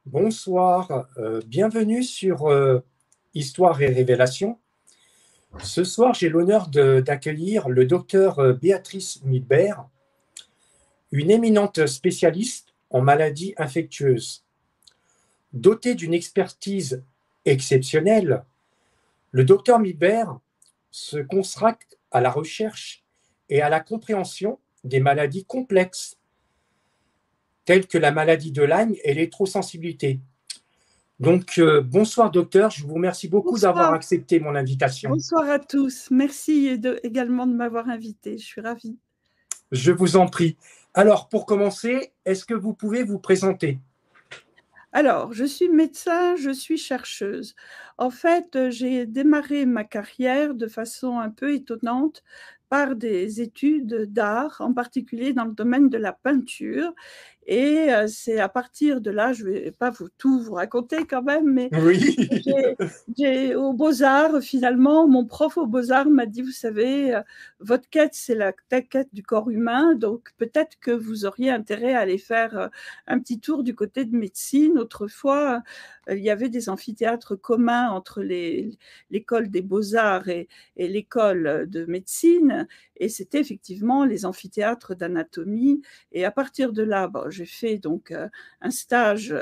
Bonsoir, bienvenue sur Histoire et Révélation. Ce soir, j'ai l'honneur d'accueillir le docteur Béatrice Milbert, une éminente spécialiste en maladies infectieuses. Dotée d'une expertise exceptionnelle, le docteur Milbert se consacre à la recherche et à la compréhension des maladies complexes telles que la maladie de Lyme et l'électrosensibilité. Donc, bonsoir docteur, je vous remercie beaucoup d'avoir accepté mon invitation. Bonsoir à tous, merci également de m'avoir invité, je suis ravie. Je vous en prie. Alors, pour commencer, est-ce que vous pouvez vous présenter? Alors, je suis médecin, je suis chercheuse. En fait, j'ai démarré ma carrière de façon un peu étonnante par des études d'art, en particulier dans le domaine de la peinture. Et c'est à partir de là, je ne vais pas tout vous raconter quand même, mais oui. Aux Beaux-Arts, finalement, mon prof aux Beaux-Arts m'a dit, vous savez, votre quête, c'est la quête du corps humain, donc peut-être que vous auriez intérêt à aller faire un petit tour du côté de médecine. Autrefois, il y avait des amphithéâtres communs entre l'école des Beaux-Arts et l'école de médecine, et c'était effectivement les amphithéâtres d'anatomie. Et à partir de là, j'ai fait donc un stage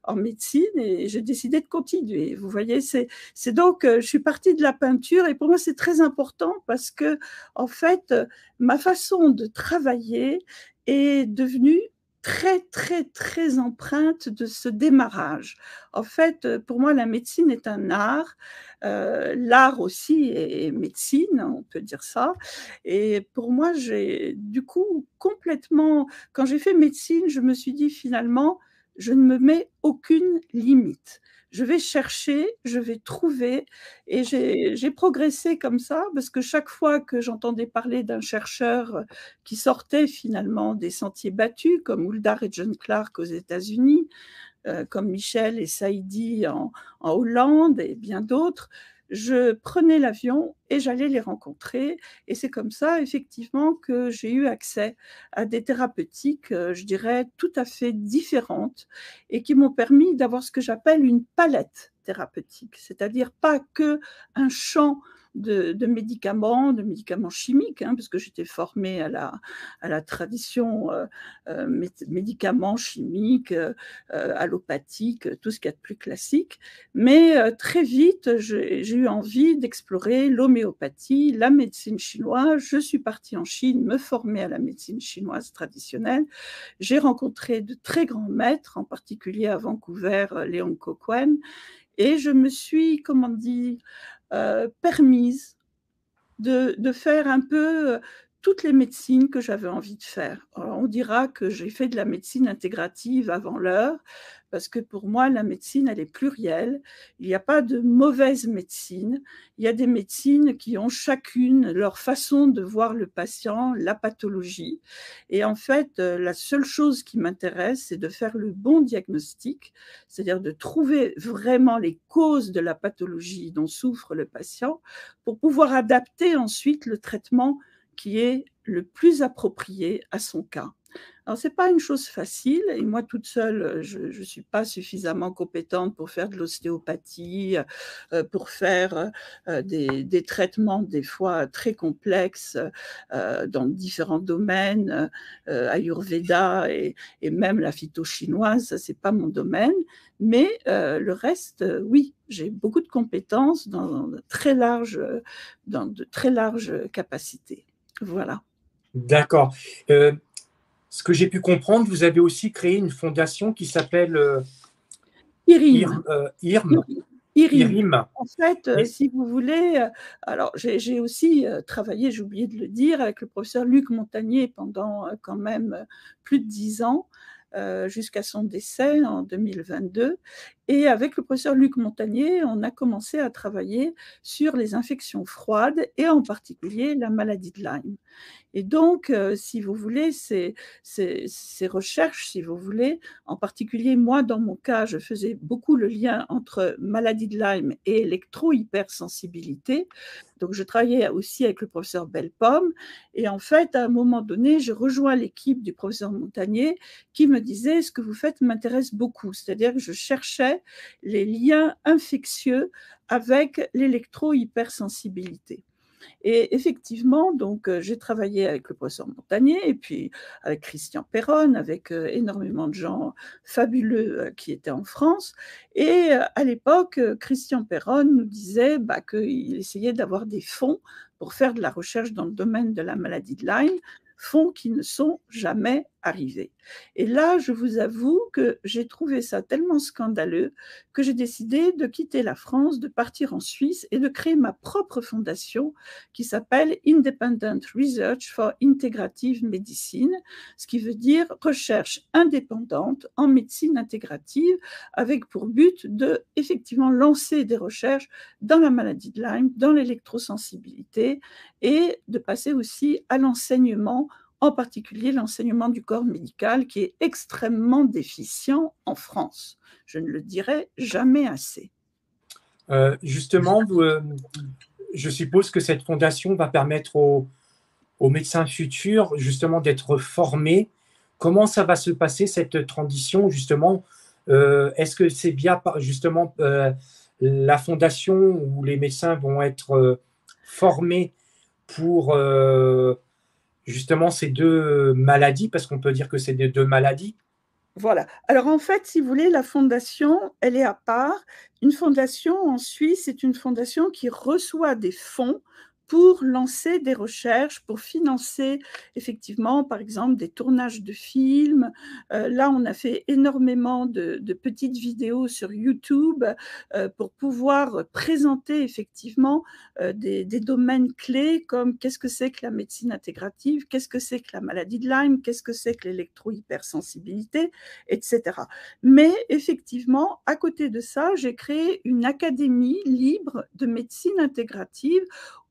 en médecine et j'ai décidé de continuer. Vous voyez, c'est donc, je suis partie de la peinture et pour moi, c'est très important parce que, en fait, ma façon de travailler est devenue très, très, très empreinte de ce démarrage. En fait, pour moi, la médecine est un art. L'art aussi est médecine, on peut dire ça. Et pour moi, j'ai du coup complètement, quand j'ai fait médecine, je me suis dit finalement, je ne me mets aucune limite. Je vais chercher, je vais trouver, et j'ai progressé comme ça, parce que chaque fois que j'entendais parler d'un chercheur qui sortait finalement des sentiers battus, comme Huldar et John Clark aux États-Unis, comme Michel et Saïdi en Hollande et bien d'autres, je prenais l'avion et j'allais les rencontrer. Et c'est comme ça, effectivement, que j'ai eu accès à des thérapeutiques, je dirais, tout à fait différentes et qui m'ont permis d'avoir ce que j'appelle une palette thérapeutique, c'est-à-dire pas que un champ de médicaments chimiques, parce que j'étais formée à la tradition médicaments chimiques, allopathiques, tout ce qu'il y a de plus classique. Mais très vite, j'ai eu envie d'explorer l'homéopathie, la médecine chinoise. Je suis partie en Chine me former à la médecine chinoise traditionnelle. J'ai rencontré de très grands maîtres, en particulier à Vancouver, Léon Coquen, et je me suis, comment dire, permise de faire un peu toutes les médecines que j'avais envie de faire. Alors, on dira que j'ai fait de la médecine intégrative avant l'heure, parce que pour moi, la médecine, elle est plurielle. Il n'y a pas de mauvaise médecine. Il y a des médecines qui ont chacune leur façon de voir le patient, la pathologie. Et en fait, la seule chose qui m'intéresse, c'est de faire le bon diagnostic, c'est-à-dire de trouver vraiment les causes de la pathologie dont souffre le patient pour pouvoir adapter ensuite le traitement qui est le plus approprié à son cas. Alors, ce n'est pas une chose facile, et moi, toute seule, je ne suis pas suffisamment compétente pour faire de l'ostéopathie, pour faire des traitements, des fois, très complexes dans différents domaines, Ayurveda et même la phyto-chinoise, ça, ce n'est pas mon domaine, mais le reste, oui, j'ai beaucoup de compétences dans de très larges capacités. Voilà. D'accord. Ce que j'ai pu comprendre, vous avez aussi créé une fondation qui s'appelle IRIM. IRIM. En fait, si vous voulez, alors j'ai aussi travaillé, j'ai oublié de le dire, avec le professeur Luc Montagnier pendant quand même plus de 10 ans. jusqu'à son décès en 2022. Et avec le professeur Luc Montagnier, on a commencé à travailler sur les infections froides et en particulier la maladie de Lyme. Et donc, si vous voulez, ces recherches, si vous voulez, en particulier, moi, dans mon cas, je faisais beaucoup le lien entre maladie de Lyme et électro-hypersensibilité. Donc, je travaillais aussi avec le professeur Bellepomme. Et en fait, à un moment donné, je rejoins l'équipe du professeur Montagnier qui me disait « Ce que vous faites m'intéresse beaucoup ». C'est-à-dire que je cherchais les liens infectieux avec l'électro-hypersensibilité. Et effectivement, donc, j'ai travaillé avec le professeur Montagnier et puis avec Christian Perron, avec énormément de gens fabuleux qui étaient en France. Et à l'époque, Christian Perron nous disait qu'il essayait d'avoir des fonds pour faire de la recherche dans le domaine de la maladie de Lyme, fonds qui ne sont jamais arrivés. Et là, je vous avoue que j'ai trouvé ça tellement scandaleux que j'ai décidé de quitter la France, de partir en Suisse et de créer ma propre fondation qui s'appelle Independent Research for Integrative Medicine, ce qui veut dire recherche indépendante en médecine intégrative, avec pour but de effectivement lancer des recherches dans la maladie de Lyme, dans l'électrosensibilité et de passer aussi à l'enseignement, en particulier l'enseignement du corps médical qui est extrêmement déficient en France. Je ne le dirai jamais assez. Justement, je suppose que cette fondation va permettre aux médecins futurs justement d'être formés. Comment ça va se passer cette transition justement? Est-ce que c'est bien justement la fondation où les médecins vont être formés pour justement ces deux maladies, parce qu'on peut dire que c'est des deux maladies? Voilà. Alors en fait, si vous voulez, la fondation, elle est à part. Une fondation en Suisse, c'est une fondation qui reçoit des fonds pour lancer des recherches, pour financer effectivement, par exemple, des tournages de films. Là, on a fait énormément de petites vidéos sur YouTube pour pouvoir présenter effectivement des domaines clés comme qu'est-ce que c'est que la médecine intégrative, qu'est-ce que c'est que la maladie de Lyme, qu'est-ce que c'est que l'électro-hypersensibilité, etc. Mais effectivement, à côté de ça, j'ai créé une académie libre de médecine intégrative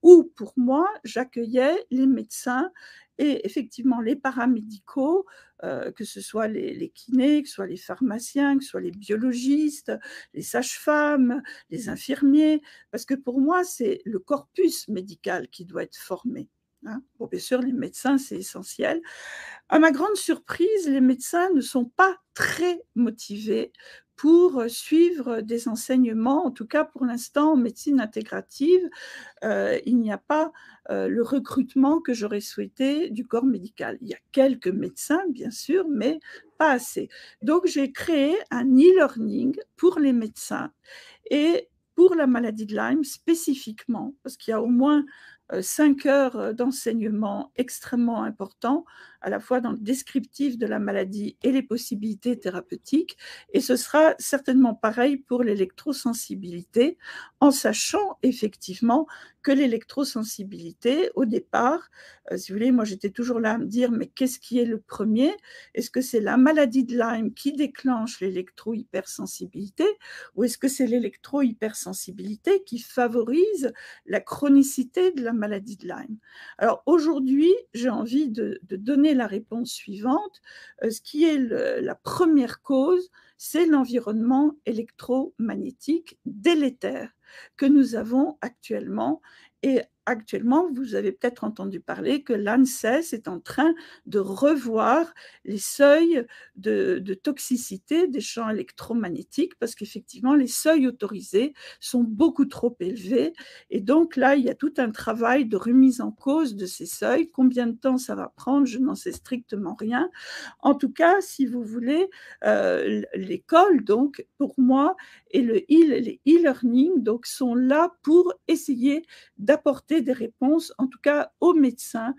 où, pour moi, j'accueillais les médecins et effectivement les paramédicaux, que ce soit les kinés, que ce soit les pharmaciens, que ce soit les biologistes, les sages-femmes, les infirmiers, parce que pour moi, c'est le corpus médical qui doit être formé. Hein. Bon, bien sûr, les médecins, c'est essentiel. À ma grande surprise, les médecins ne sont pas très motivés pour suivre des enseignements, en tout cas pour l'instant en médecine intégrative, il n'y a pas le recrutement que j'aurais souhaité du corps médical. Il y a quelques médecins, bien sûr, mais pas assez. Donc j'ai créé un e-learning pour les médecins et pour la maladie de Lyme spécifiquement, parce qu'il y a au moins 5 heures d'enseignement extrêmement importants, à la fois dans le descriptif de la maladie et les possibilités thérapeutiques. Et ce sera certainement pareil pour l'électrosensibilité, en sachant effectivement que l'électrosensibilité, au départ, si vous voulez, moi j'étais toujours là à me dire, mais qu'est-ce qui est le premier? Est-ce que c'est la maladie de Lyme qui déclenche l'électro-hypersensibilité ou est-ce que c'est l'électro-hypersensibilité qui favorise la chronicité de la maladie de Lyme? Alors aujourd'hui, j'ai envie de donner la réponse suivante. Ce qui est la première cause, c'est l'environnement électromagnétique délétère que nous avons actuellement. Et actuellement, vous avez peut-être entendu parler que l'ANSES est en train de revoir les seuils de toxicité des champs électromagnétiques parce qu'effectivement, les seuils autorisés sont beaucoup trop élevés. Et donc là, il y a tout un travail de remise en cause de ces seuils. Combien de temps ça va prendre? Je n'en sais strictement rien. En tout cas, si vous voulez, l'école, donc, pour moi, et les e-learning donc, sont là pour essayer d'apporter des réponses, en tout cas aux médecins,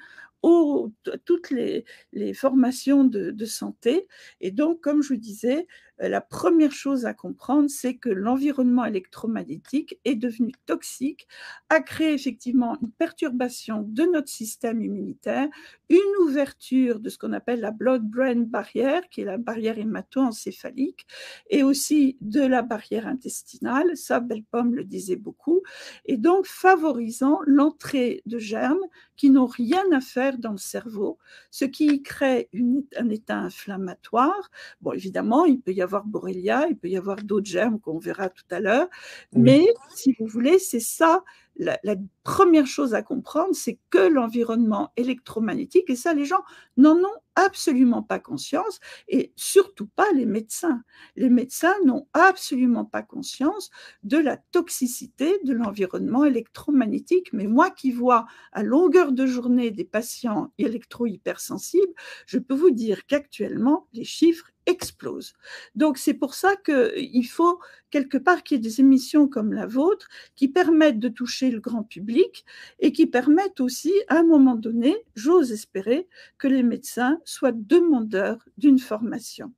toutes les formations de santé. Et donc, comme je vous disais, la première chose à comprendre, c'est que l'environnement électromagnétique est devenu toxique, a créé effectivement une perturbation de notre système immunitaire, une ouverture de ce qu'on appelle la blood-brain barrier, qui est la barrière hémato-encéphalique, et aussi de la barrière intestinale, ça Bellepomme le disait beaucoup, et donc favorisant l'entrée de germes qui n'ont rien à faire dans le cerveau, ce qui crée un état inflammatoire. Bon, évidemment, il peut y avoir Borrelia, il peut y avoir d'autres germes qu'on verra tout à l'heure, mais si vous voulez, c'est ça la première chose à comprendre, c'est que l'environnement électromagnétique, et ça, les gens n'en ont absolument pas conscience, et surtout pas les médecins. Les médecins n'ont absolument pas conscience de la toxicité de l'environnement électromagnétique. Mais moi qui vois à longueur de journée des patients électro-hypersensibles, je peux vous dire qu'actuellement, les chiffres explosent. Donc c'est pour ça qu'il faut quelque part qu'il y ait des émissions comme la vôtre qui permettent de toucher le grand public et qui permettent aussi, à un moment donné, j'ose espérer, que les médecins soient demandeurs d'une formation.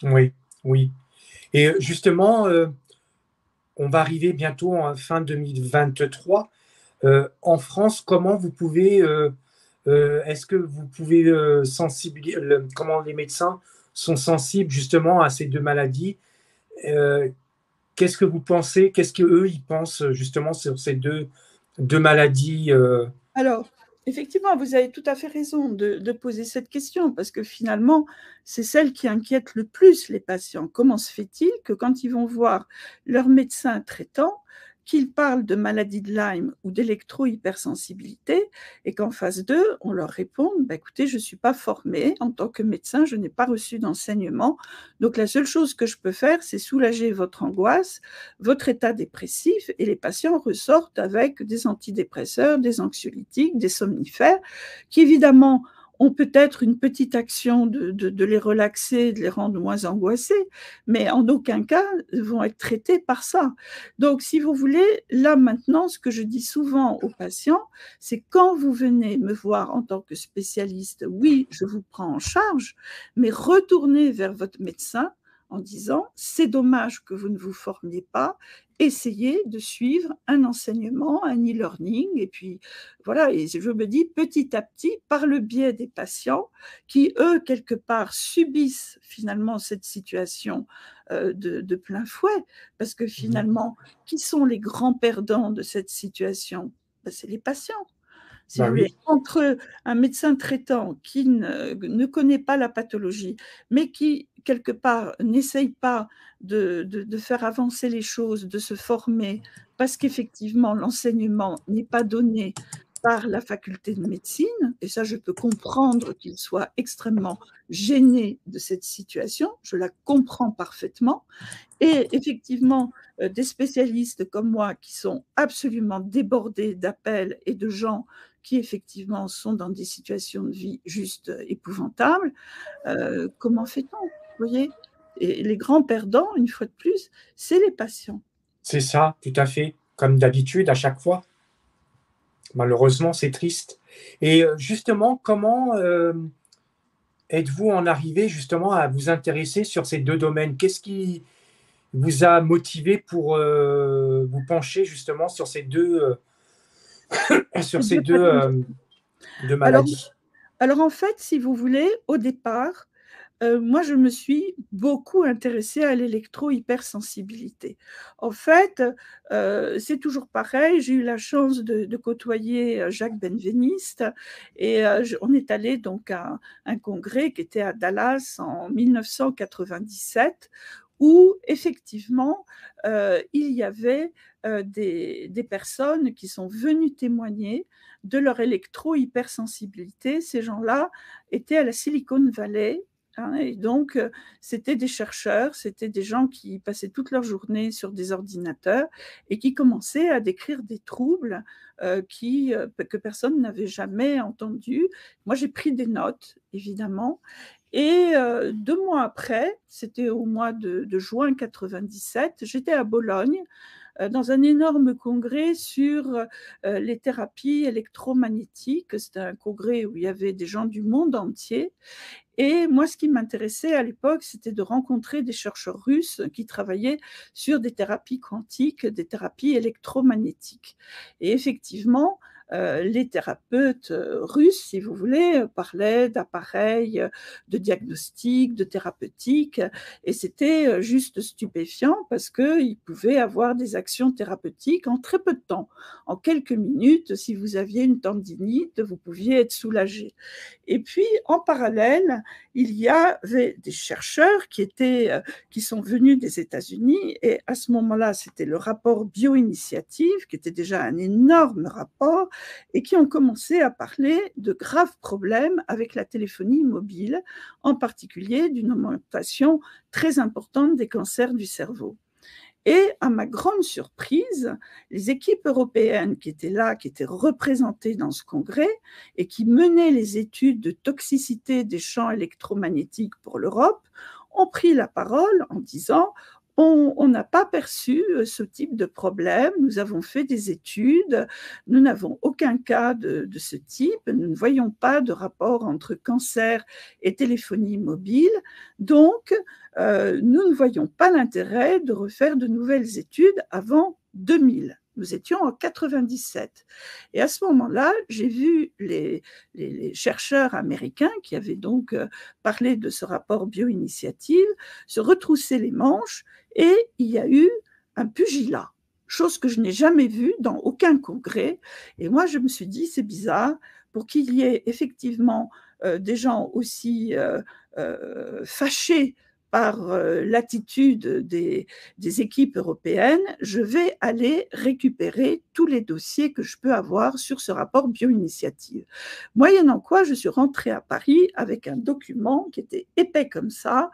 Oui, oui. Et justement, on va arriver bientôt en fin 2023. En France, comment vous pouvez, est-ce que vous pouvez sensibiliser, comment les médecins sont sensibles justement à ces deux maladies? Qu'est-ce que vous pensez? Qu'est-ce qu'eux, ils pensent justement sur ces deux maladies? Alors, effectivement, vous avez tout à fait raison de poser cette question, parce que finalement, c'est celle qui inquiète le plus les patients. Comment se fait-il que quand ils vont voir leur médecin traitant, qu'ils parlent de maladie de Lyme ou d'électro-hypersensibilité, et qu'en phase 2, on leur réponde, bah, écoutez, je ne suis pas formée en tant que médecin, je n'ai pas reçu d'enseignement, donc la seule chose que je peux faire, c'est soulager votre angoisse, votre état dépressif, et les patients ressortent avec des antidépresseurs, des anxiolytiques, des somnifères, qui évidemment ont peut-être une petite action de les relaxer, de les rendre moins angoissés, mais en aucun cas vont être traités par ça. Donc, si vous voulez, là maintenant, ce que je dis souvent aux patients, c'est quand vous venez me voir en tant que spécialiste, oui, je vous prends en charge, mais retournez vers votre médecin en disant, c'est dommage que vous ne vous formiez pas, essayez de suivre un enseignement, un e-learning, et puis voilà, et je me dis petit à petit, par le biais des patients qui, eux, quelque part, subissent finalement cette situation de plein fouet, parce que finalement, qui sont les grands perdants de cette situation? Ben, c'est les patients. Si Bah vous voulez, oui, entre un médecin traitant qui ne connaît pas la pathologie, mais qui, quelque part, n'essaye pas de faire avancer les choses, de se former, parce qu'effectivement, l'enseignement n'est pas donné par la faculté de médecine, et ça, je peux comprendre qu'il soit extrêmement gêné de cette situation, je la comprends parfaitement, et effectivement, des spécialistes comme moi qui sont absolument débordés d'appels et de gens qui effectivement sont dans des situations de vie juste épouvantables, comment fait-on? Vous voyez? Et les grands perdants, une fois de plus, c'est les patients. c'est ça, tout à fait. Comme d'habitude, à chaque fois. Malheureusement, c'est triste. Et justement, comment êtes-vous en arrivé justement à vous intéresser sur ces deux domaines? Qu'est-ce qui vous a motivé pour vous pencher justement sur Les ces deux deux, pathologies. deux Alors, maladies? alors en fait, si vous voulez, au départ, moi, je me suis beaucoup intéressée à l'électro-hypersensibilité. En fait, c'est toujours pareil. J'ai eu la chance de côtoyer Jacques Benveniste et on est allé donc à un congrès qui était à Dallas en 1997 où effectivement, il y avait des personnes qui sont venues témoigner de leur électro-hypersensibilité. Ces gens-là étaient à la Silicon Valley. Hein, et donc, c'était des chercheurs, c'était des gens qui passaient toute leur journée sur des ordinateurs et qui commençaient à décrire des troubles que personne n'avait jamais entendus. Moi, j'ai pris des notes, évidemment. Et 2 mois après, c'était au mois de juin 97, j'étais à Bologne dans un énorme congrès sur les thérapies électromagnétiques. C'était un congrès où il y avait des gens du monde entier. Et moi, ce qui m'intéressait à l'époque, c'était de rencontrer des chercheurs russes qui travaillaient sur des thérapies quantiques, des thérapies électromagnétiques. Et effectivement, les thérapeutes russes, si vous voulez, parlaient d'appareils de diagnostic, de thérapeutique, et c'était juste stupéfiant parce qu'ils pouvaient avoir des actions thérapeutiques en très peu de temps. En quelques minutes, si vous aviez une tendinite, vous pouviez être soulagé. Et puis, en parallèle, il y avait des chercheurs qui sont venus des États-Unis, et à ce moment-là, c'était le rapport Bioinitiative, qui était déjà un énorme rapport, et qui ont commencé à parler de graves problèmes avec la téléphonie mobile, en particulier d'une augmentation très importante des cancers du cerveau. Et à ma grande surprise, les équipes européennes qui étaient là, qui étaient représentées dans ce congrès et qui menaient les études de toxicité des champs électromagnétiques pour l'Europe, ont pris la parole en disant: on n'a pas perçu ce type de problème, nous avons fait des études, nous n'avons aucun cas de ce type, nous ne voyons pas de rapport entre cancer et téléphonie mobile, donc nous ne voyons pas l'intérêt de refaire de nouvelles études avant 2000. Nous étions en 97. Et à ce moment-là, j'ai vu les chercheurs américains qui avaient donc parlé de ce rapport Bioinitiative se retrousser les manches, et il y a eu un pugilat, chose que je n'ai jamais vue dans aucun congrès. Et moi, je me suis dit, c'est bizarre, pour qu'il y ait effectivement des gens aussi fâchés par l'attitude des équipes européennes, je vais aller récupérer tous les dossiers que je peux avoir sur ce rapport Bioinitiative. Moyennant quoi, je suis rentrée à Paris avec un document qui était épais comme ça,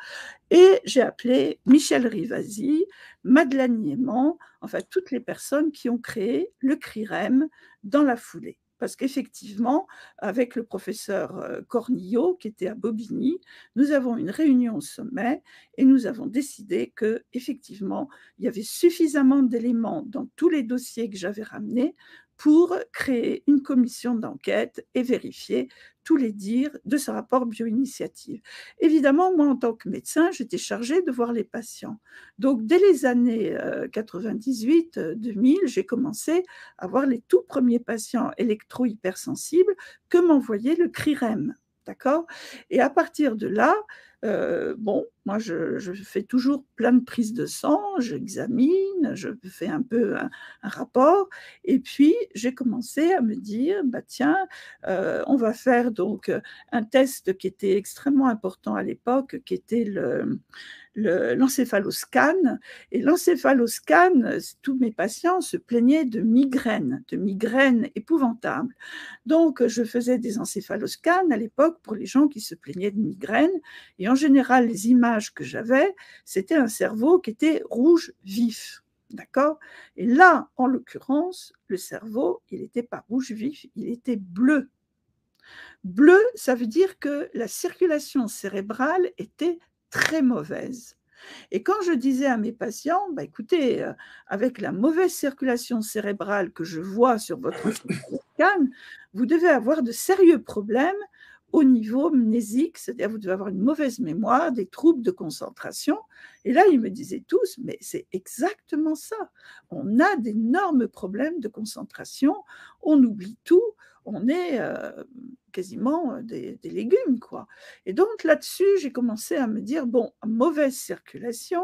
et j'ai appelé Michel Rivasi, Madeleine Niéman, enfin toutes les personnes qui ont créé le CRIREM dans la foulée. Parce qu'effectivement, avec le professeur Cornillo, qui était à Bobigny, nous avons une réunion au sommet et nous avons décidé qu'effectivement, il y avait suffisamment d'éléments dans tous les dossiers que j'avais ramenés pour créer une commission d'enquête et vérifier tous les dires de ce rapport Bioinitiative. Évidemment, moi, en tant que médecin, j'étais chargée de voir les patients. Donc, dès les années 98-2000, j'ai commencé à voir les tout premiers patients électro-hypersensibles que m'envoyait le CRIREM. D'accord ? Et à partir de là, moi, je fais toujours plein de prises de sang, j'examine, je fais un peu un rapport, et puis j'ai commencé à me dire, tiens, on va faire donc un test qui était extrêmement important à l'époque, qui était l'encéphaloscan. Et l'encéphaloscan, tous mes patients se plaignaient de migraines épouvantables. Donc, je faisais des encéphaloscans à l'époque pour les gens qui se plaignaient de migraines. Et en général, les images que j'avais, c'était un cerveau qui était rouge vif. D'accord ? Et là, en l'occurrence, le cerveau, il n'était pas rouge vif, il était bleu. Bleu, ça veut dire que la circulation cérébrale était très mauvaise. Et quand je disais à mes patients, écoutez, avec la mauvaise circulation cérébrale que je vois sur votre scan, vous devez avoir de sérieux problèmes au niveau mnésique, c'est-à-dire vous devez avoir une mauvaise mémoire, des troubles de concentration. Et là, ils me disaient tous, mais c'est exactement ça. On a d'énormes problèmes de concentration, on oublie tout, on est quasiment des légumes, quoi. Et donc là-dessus, j'ai commencé à me dire, mauvaise circulation,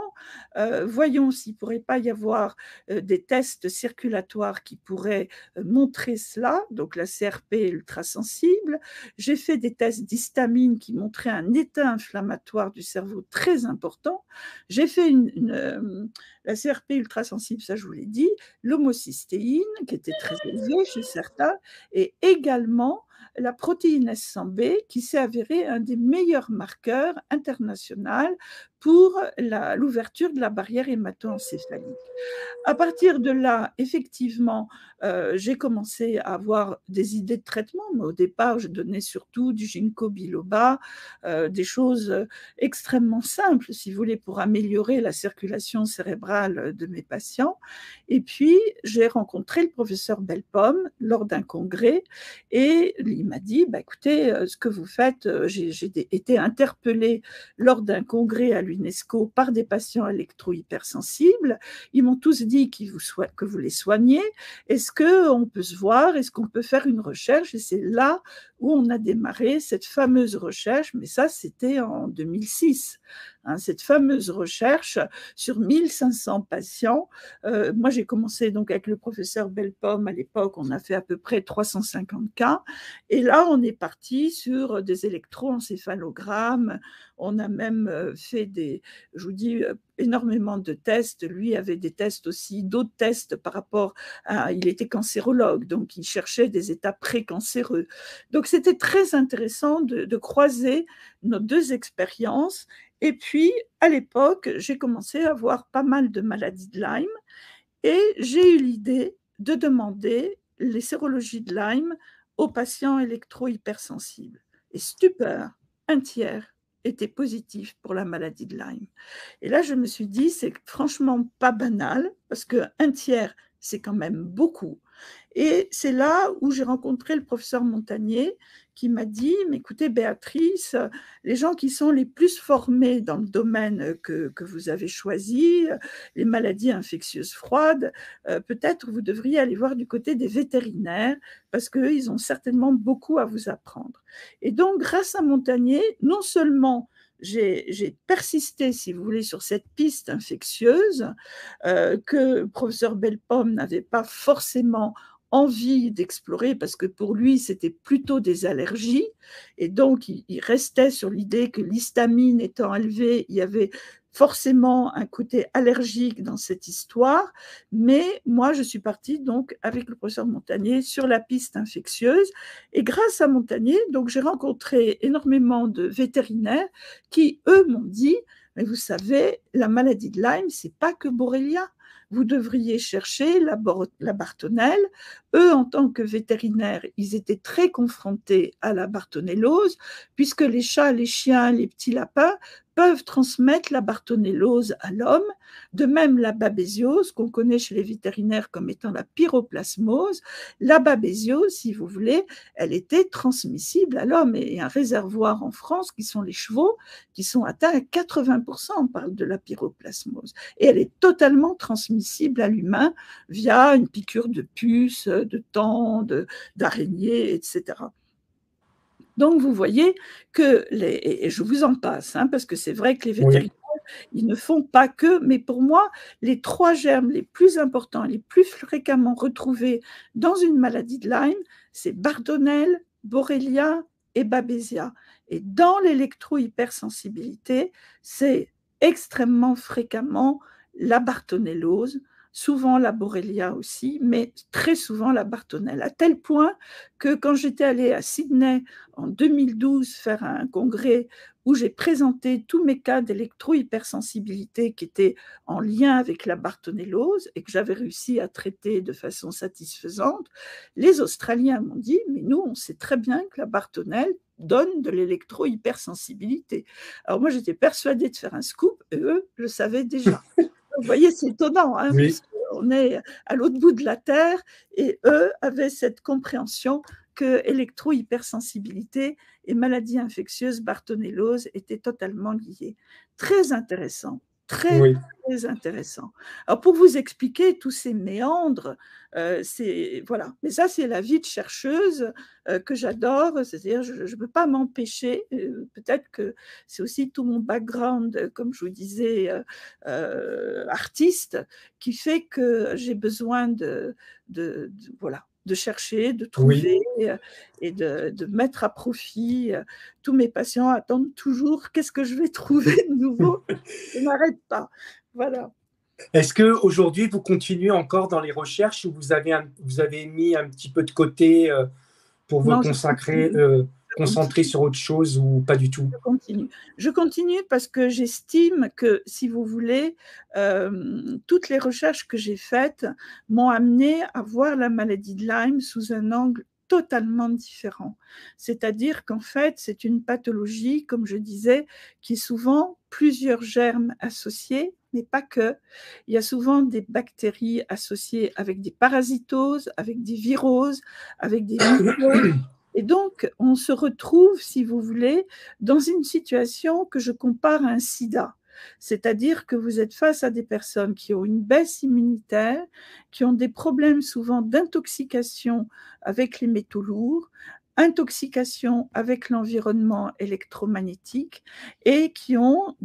voyons s'il ne pourrait pas y avoir des tests circulatoires qui pourraient montrer cela, donc la CRP ultrasensible. J'ai fait des tests d'histamine qui montraient un état inflammatoire du cerveau très important. J'ai fait la CRP ultrasensible, ça je vous l'ai dit, l'homocystéine qui était très élevée chez certains, et également la protéine S100B qui s'est avérée un des meilleurs marqueurs internationaux pour l'ouverture de la barrière hémato-encéphalique. À partir de là, effectivement, j'ai commencé à avoir des idées de traitement, mais au départ, je donnais surtout du ginkgo biloba, des choses extrêmement simples, si vous voulez, pour améliorer la circulation cérébrale de mes patients. Et puis, j'ai rencontré le professeur Bellepomme lors d'un congrès et il m'a dit, bah, écoutez, ce que vous faites, j'ai été interpellée lors d'un congrès à l'UNESCO par des patients électro-hypersensibles. Ils m'ont tous dit que vous les soignez. Est-ce qu'on peut se voir? Est-ce qu'on peut faire une recherche? Et c'est là où on a démarré cette fameuse recherche, mais ça, c'était en 2006. Cette fameuse recherche sur 1500 patients. Moi, j'ai commencé donc avec le professeur Bellepomme à l'époque, on a fait à peu près 350 cas. Et là, on est parti sur des électroencéphalogrammes. On a même fait je vous dis, énormément de tests. Lui avait des tests aussi, d'autres tests par rapport à, il était cancérologue, donc il cherchait des états précancéreux. Donc c'était très intéressant de croiser nos deux expériences. Et puis, à l'époque, j'ai commencé à avoir pas mal de maladies de Lyme et j'ai eu l'idée de demander les sérologies de Lyme aux patients électro-hypersensibles. Et stupeur, un tiers était positif pour la maladie de Lyme. Et là, je me suis dit, c'est franchement pas banal, parce qu'un tiers, c'est quand même beaucoup. Et c'est là où j'ai rencontré le professeur Montagnier qui m'a dit, mais écoutez Béatrice, les gens qui sont les plus formés dans le domaine que vous avez choisi, les maladies infectieuses froides, peut-être vous devriez aller voir du côté des vétérinaires parce qu'eux, ils ont certainement beaucoup à vous apprendre. Et donc, grâce à Montagnier, non seulement j'ai persisté, si vous voulez, sur cette piste infectieuse que le professeur Bellepomme n'avait pas forcément envie d'explorer parce que pour lui, c'était plutôt des allergies. Et donc, il restait sur l'idée que l'histamine étant élevée, il y avait forcément un côté allergique dans cette histoire. Mais moi, je suis partie donc avec le professeur Montagnier sur la piste infectieuse. Et grâce à Montagnier, donc j'ai rencontré énormément de vétérinaires qui, eux, m'ont dit, mais vous savez, la maladie de Lyme, c'est pas que Borrelia. Vous devriez chercher la bartonelle. Eux, en tant que vétérinaires, ils étaient très confrontés à la bartonellose, puisque les chats, les chiens, les petits lapins peuvent transmettre la bartonellose à l'homme. De même, la babésiose, qu'on connaît chez les vétérinaires comme étant la pyroplasmose, la babésiose, si vous voulez, elle était transmissible à l'homme. Et un réservoir en France, qui sont les chevaux, qui sont atteints à 80%, on parle de la pyroplasmose. Et elle est totalement transmissible à l'humain via une piqûre de puce, de temps, d'araignée, etc. Donc, vous voyez que, et je vous en passe, parce que c'est vrai que les vétérinaires, ils ne font pas que, mais pour moi, les 3 germes les plus importants, les plus fréquemment retrouvés dans une maladie de Lyme, c'est Bartonelle, Borrelia et Babesia. Et dans l'électro-hypersensibilité, c'est extrêmement fréquemment la bartonellose, souvent la Borrelia aussi, mais très souvent la Bartonelle, à tel point que quand j'étais allée à Sydney en 2012 faire un congrès où j'ai présenté tous mes cas d'électro-hypersensibilité qui étaient en lien avec la bartonellose et que j'avais réussi à traiter de façon satisfaisante, les Australiens m'ont dit, mais nous, on sait très bien que la bartonelle donne de l'électro-hypersensibilité. Alors moi, j'étais persuadée de faire un scoop et eux le savaient déjà. Vous voyez, c'est étonnant, Oui. parce qu'on est à l'autre bout de la Terre et eux avaient cette compréhension que électro-hypersensibilité et maladie infectieuse bartonellose étaient totalement liées. Très intéressant, très intéressant. Alors pour vous expliquer tous ces méandres, voilà. Mais ça, c'est la vie de chercheuse que j'adore. C'est-à-dire, je ne peux pas m'empêcher. Peut-être que c'est aussi tout mon background, comme je vous disais, artiste, qui fait que j'ai besoin voilà, de chercher, de trouver et de mettre à profit. Tous mes patients attendent toujours qu'est-ce que je vais trouver de nouveau. Je n'arrête pas. Voilà. Est-ce qu'aujourd'hui, vous continuez encore dans les recherches ou vous avez mis un petit peu de côté pour vous Non, consacrer, je concentrer continue. sur autre chose ou pas du tout? Je continue. Je continue parce que j'estime que, si vous voulez, toutes les recherches que j'ai faites m'ont amené à voir la maladie de Lyme sous un angle totalement différent. C'est-à-dire qu'en fait, c'est une pathologie, comme je disais, qui est souvent plusieurs germes associés, mais pas que. Il y a souvent des bactéries associées avec des parasitoses, avec des viroses, avec des mycoses. Et donc, on se retrouve, si vous voulez, dans une situation que je compare à un sida. C'est-à-dire que vous êtes face à des personnes qui ont une baisse immunitaire, qui ont des problèmes souvent d'intoxication avec les métaux lourds, intoxication avec l'environnement électromagnétique et qui ont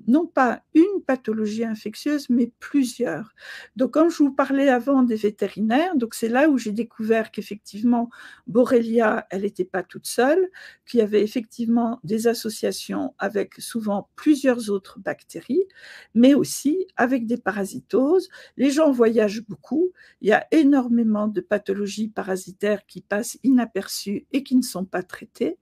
non pas une pathologie infectieuse, mais plusieurs. Donc, quand je vous parlais avant des vétérinaires, donc c'est là où j'ai découvert qu'effectivement, Borrelia, elle n'était pas toute seule, qu'il y avait effectivement des associations avec souvent plusieurs autres bactéries, mais aussi avec des parasitoses. Les gens voyagent beaucoup, il y a énormément de pathologies parasitaires qui passent inaperçues et qui ne sont pas traitées.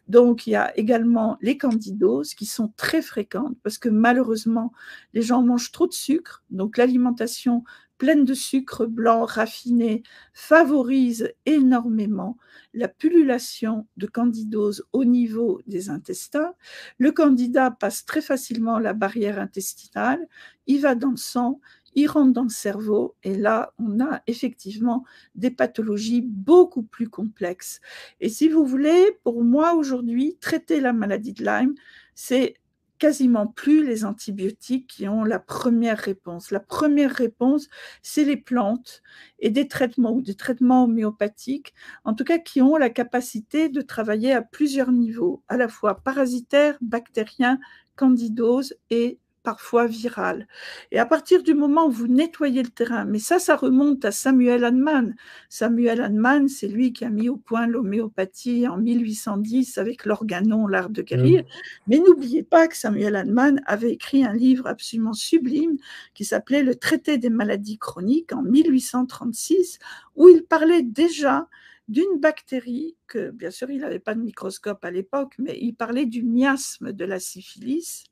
Donc, il y a également les candidoses qui sont très fréquentes parce que malheureusement, les gens mangent trop de sucre. Donc, l'alimentation pleine de sucre blanc raffiné favorise énormément la pullulation de candidose au niveau des intestins. Le candida passe très facilement la barrière intestinale, il va dans le sang, il rentre dans le cerveau et là, on a effectivement des pathologies beaucoup plus complexes. Et si vous voulez, pour moi aujourd'hui, traiter la maladie de Lyme, c'est quasiment plus les antibiotiques qui ont la première réponse. La première réponse, c'est les plantes et des traitements ou des traitements homéopathiques, en tout cas qui ont la capacité de travailler à plusieurs niveaux, à la fois parasitaire, bactérien, candidose et parfois virale. Et à partir du moment où vous nettoyez le terrain, mais ça remonte à Samuel Hahnemann. Samuel Hahnemann, c'est lui qui a mis au point l'homéopathie en 1810 avec l'organon, l'art de guérir. Mais n'oubliez pas que Samuel Hahnemann avait écrit un livre absolument sublime qui s'appelait Le traité des maladies chroniques en 1836, où il parlait déjà d'une bactérie que, bien sûr, il n'avait pas de microscope à l'époque, mais il parlait du miasme de la syphilis.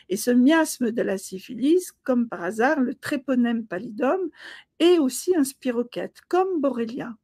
Et ce miasme de la syphilis, comme par hasard, le Treponème pallidum, est aussi un spirochète, comme Borrelia.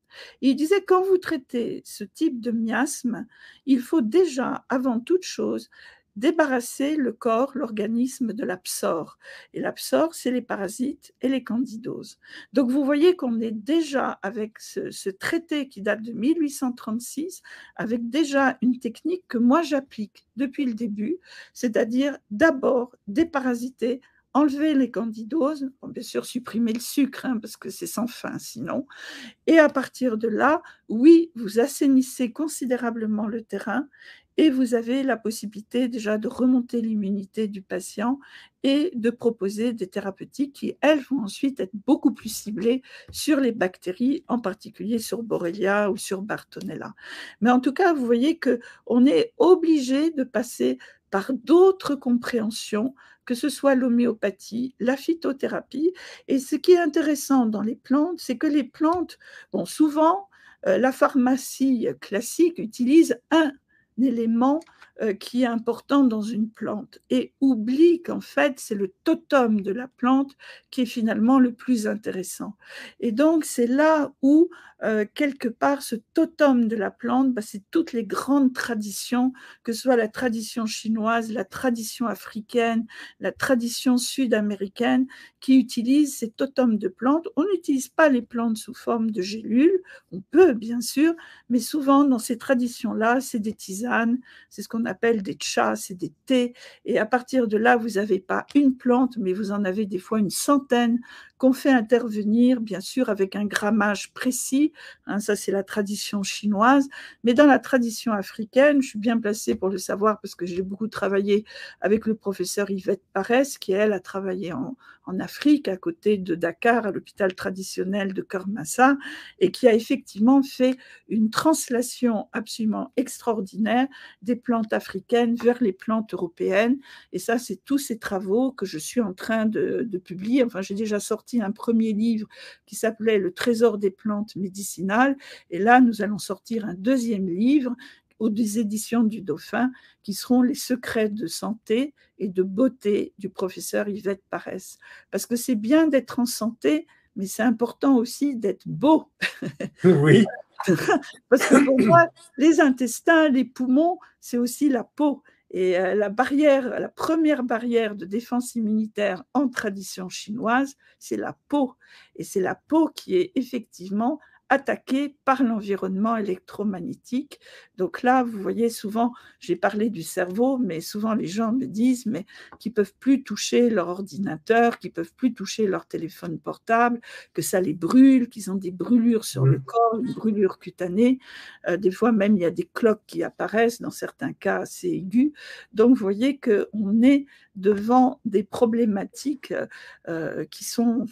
Et il disait, quand vous traitez ce type de miasme, il faut déjà, avant toute chose, débarrasser le corps, l'organisme de l'absor. Et l'absor, c'est les parasites et les candidoses. Donc vous voyez qu'on est déjà avec ce traité qui date de 1836, avec déjà une technique que moi j'applique depuis le début, c'est-à-dire d'abord déparasiter, enlever les candidoses, bon, bien sûr supprimer le sucre, hein, parce que c'est sans fin sinon, et à partir de là, oui, vous assainissez considérablement le terrain et vous avez la possibilité déjà de remonter l'immunité du patient et de proposer des thérapeutiques qui, elles, vont ensuite être beaucoup plus ciblées sur les bactéries, en particulier sur Borrelia ou sur Bartonella. Mais en tout cas, vous voyez qu'on est obligé de passer par d'autres compréhensions, que ce soit l'homéopathie, la phytothérapie. Et ce qui est intéressant dans les plantes, c'est que les plantes, bon, souvent, la pharmacie classique utilise un élément qui est important dans une plante et oublie qu'en fait, c'est le totem de la plante qui est finalement le plus intéressant. Et donc, c'est là où, quelque part, ce totem de la plante, c'est toutes les grandes traditions, que ce soit la tradition chinoise, la tradition africaine, la tradition sud-américaine, qui utilisent ces totems de plantes. On n'utilise pas les plantes sous forme de gélules, on peut bien sûr, mais souvent dans ces traditions-là, c'est des tisanes, c'est ce qu'on appelle des chas, c'est des thés, et à partir de là, vous n'avez pas une plante, mais vous en avez des fois une centaine qu'on fait intervenir, bien sûr, avec un grammage précis, hein, ça c'est la tradition chinoise, mais dans la tradition africaine, je suis bien placée pour le savoir parce que j'ai beaucoup travaillé avec le professeur Yvette Paresse, qui elle a travaillé en Afrique, à côté de Dakar, à l'hôpital traditionnel de Kermassa, et qui a effectivement fait une translation absolument extraordinaire des plantes africaines vers les plantes européennes. Et ça, c'est tous ces travaux que je suis en train de publier. Enfin, j'ai déjà sorti un premier livre qui s'appelait Le trésor des plantes médicinales. Et là, nous allons sortir un deuxième livre aux éditions du Dauphin, qui seront les secrets de santé et de beauté du professeur Yvette Paresse. Parce que c'est bien d'être en santé, mais c'est important aussi d'être beau. Oui. Parce que pour moi, les intestins, les poumons, c'est aussi la peau. Et la première barrière de défense immunitaire en tradition chinoise, c'est la peau. Et c'est la peau qui est effectivement attaquée par l'environnement électromagnétique. Donc là, vous voyez, souvent, j'ai parlé du cerveau, mais souvent les gens me disent mais qu'ils ne peuvent plus toucher leur ordinateur, qu'ils ne peuvent plus toucher leur téléphone portable, que ça les brûle, qu'ils ont des brûlures sur le corps, une brûlure cutanée. Des fois même, il y a des cloques qui apparaissent, dans certains cas assez aigus. Donc, vous voyez qu'on est devant des problématiques qui sont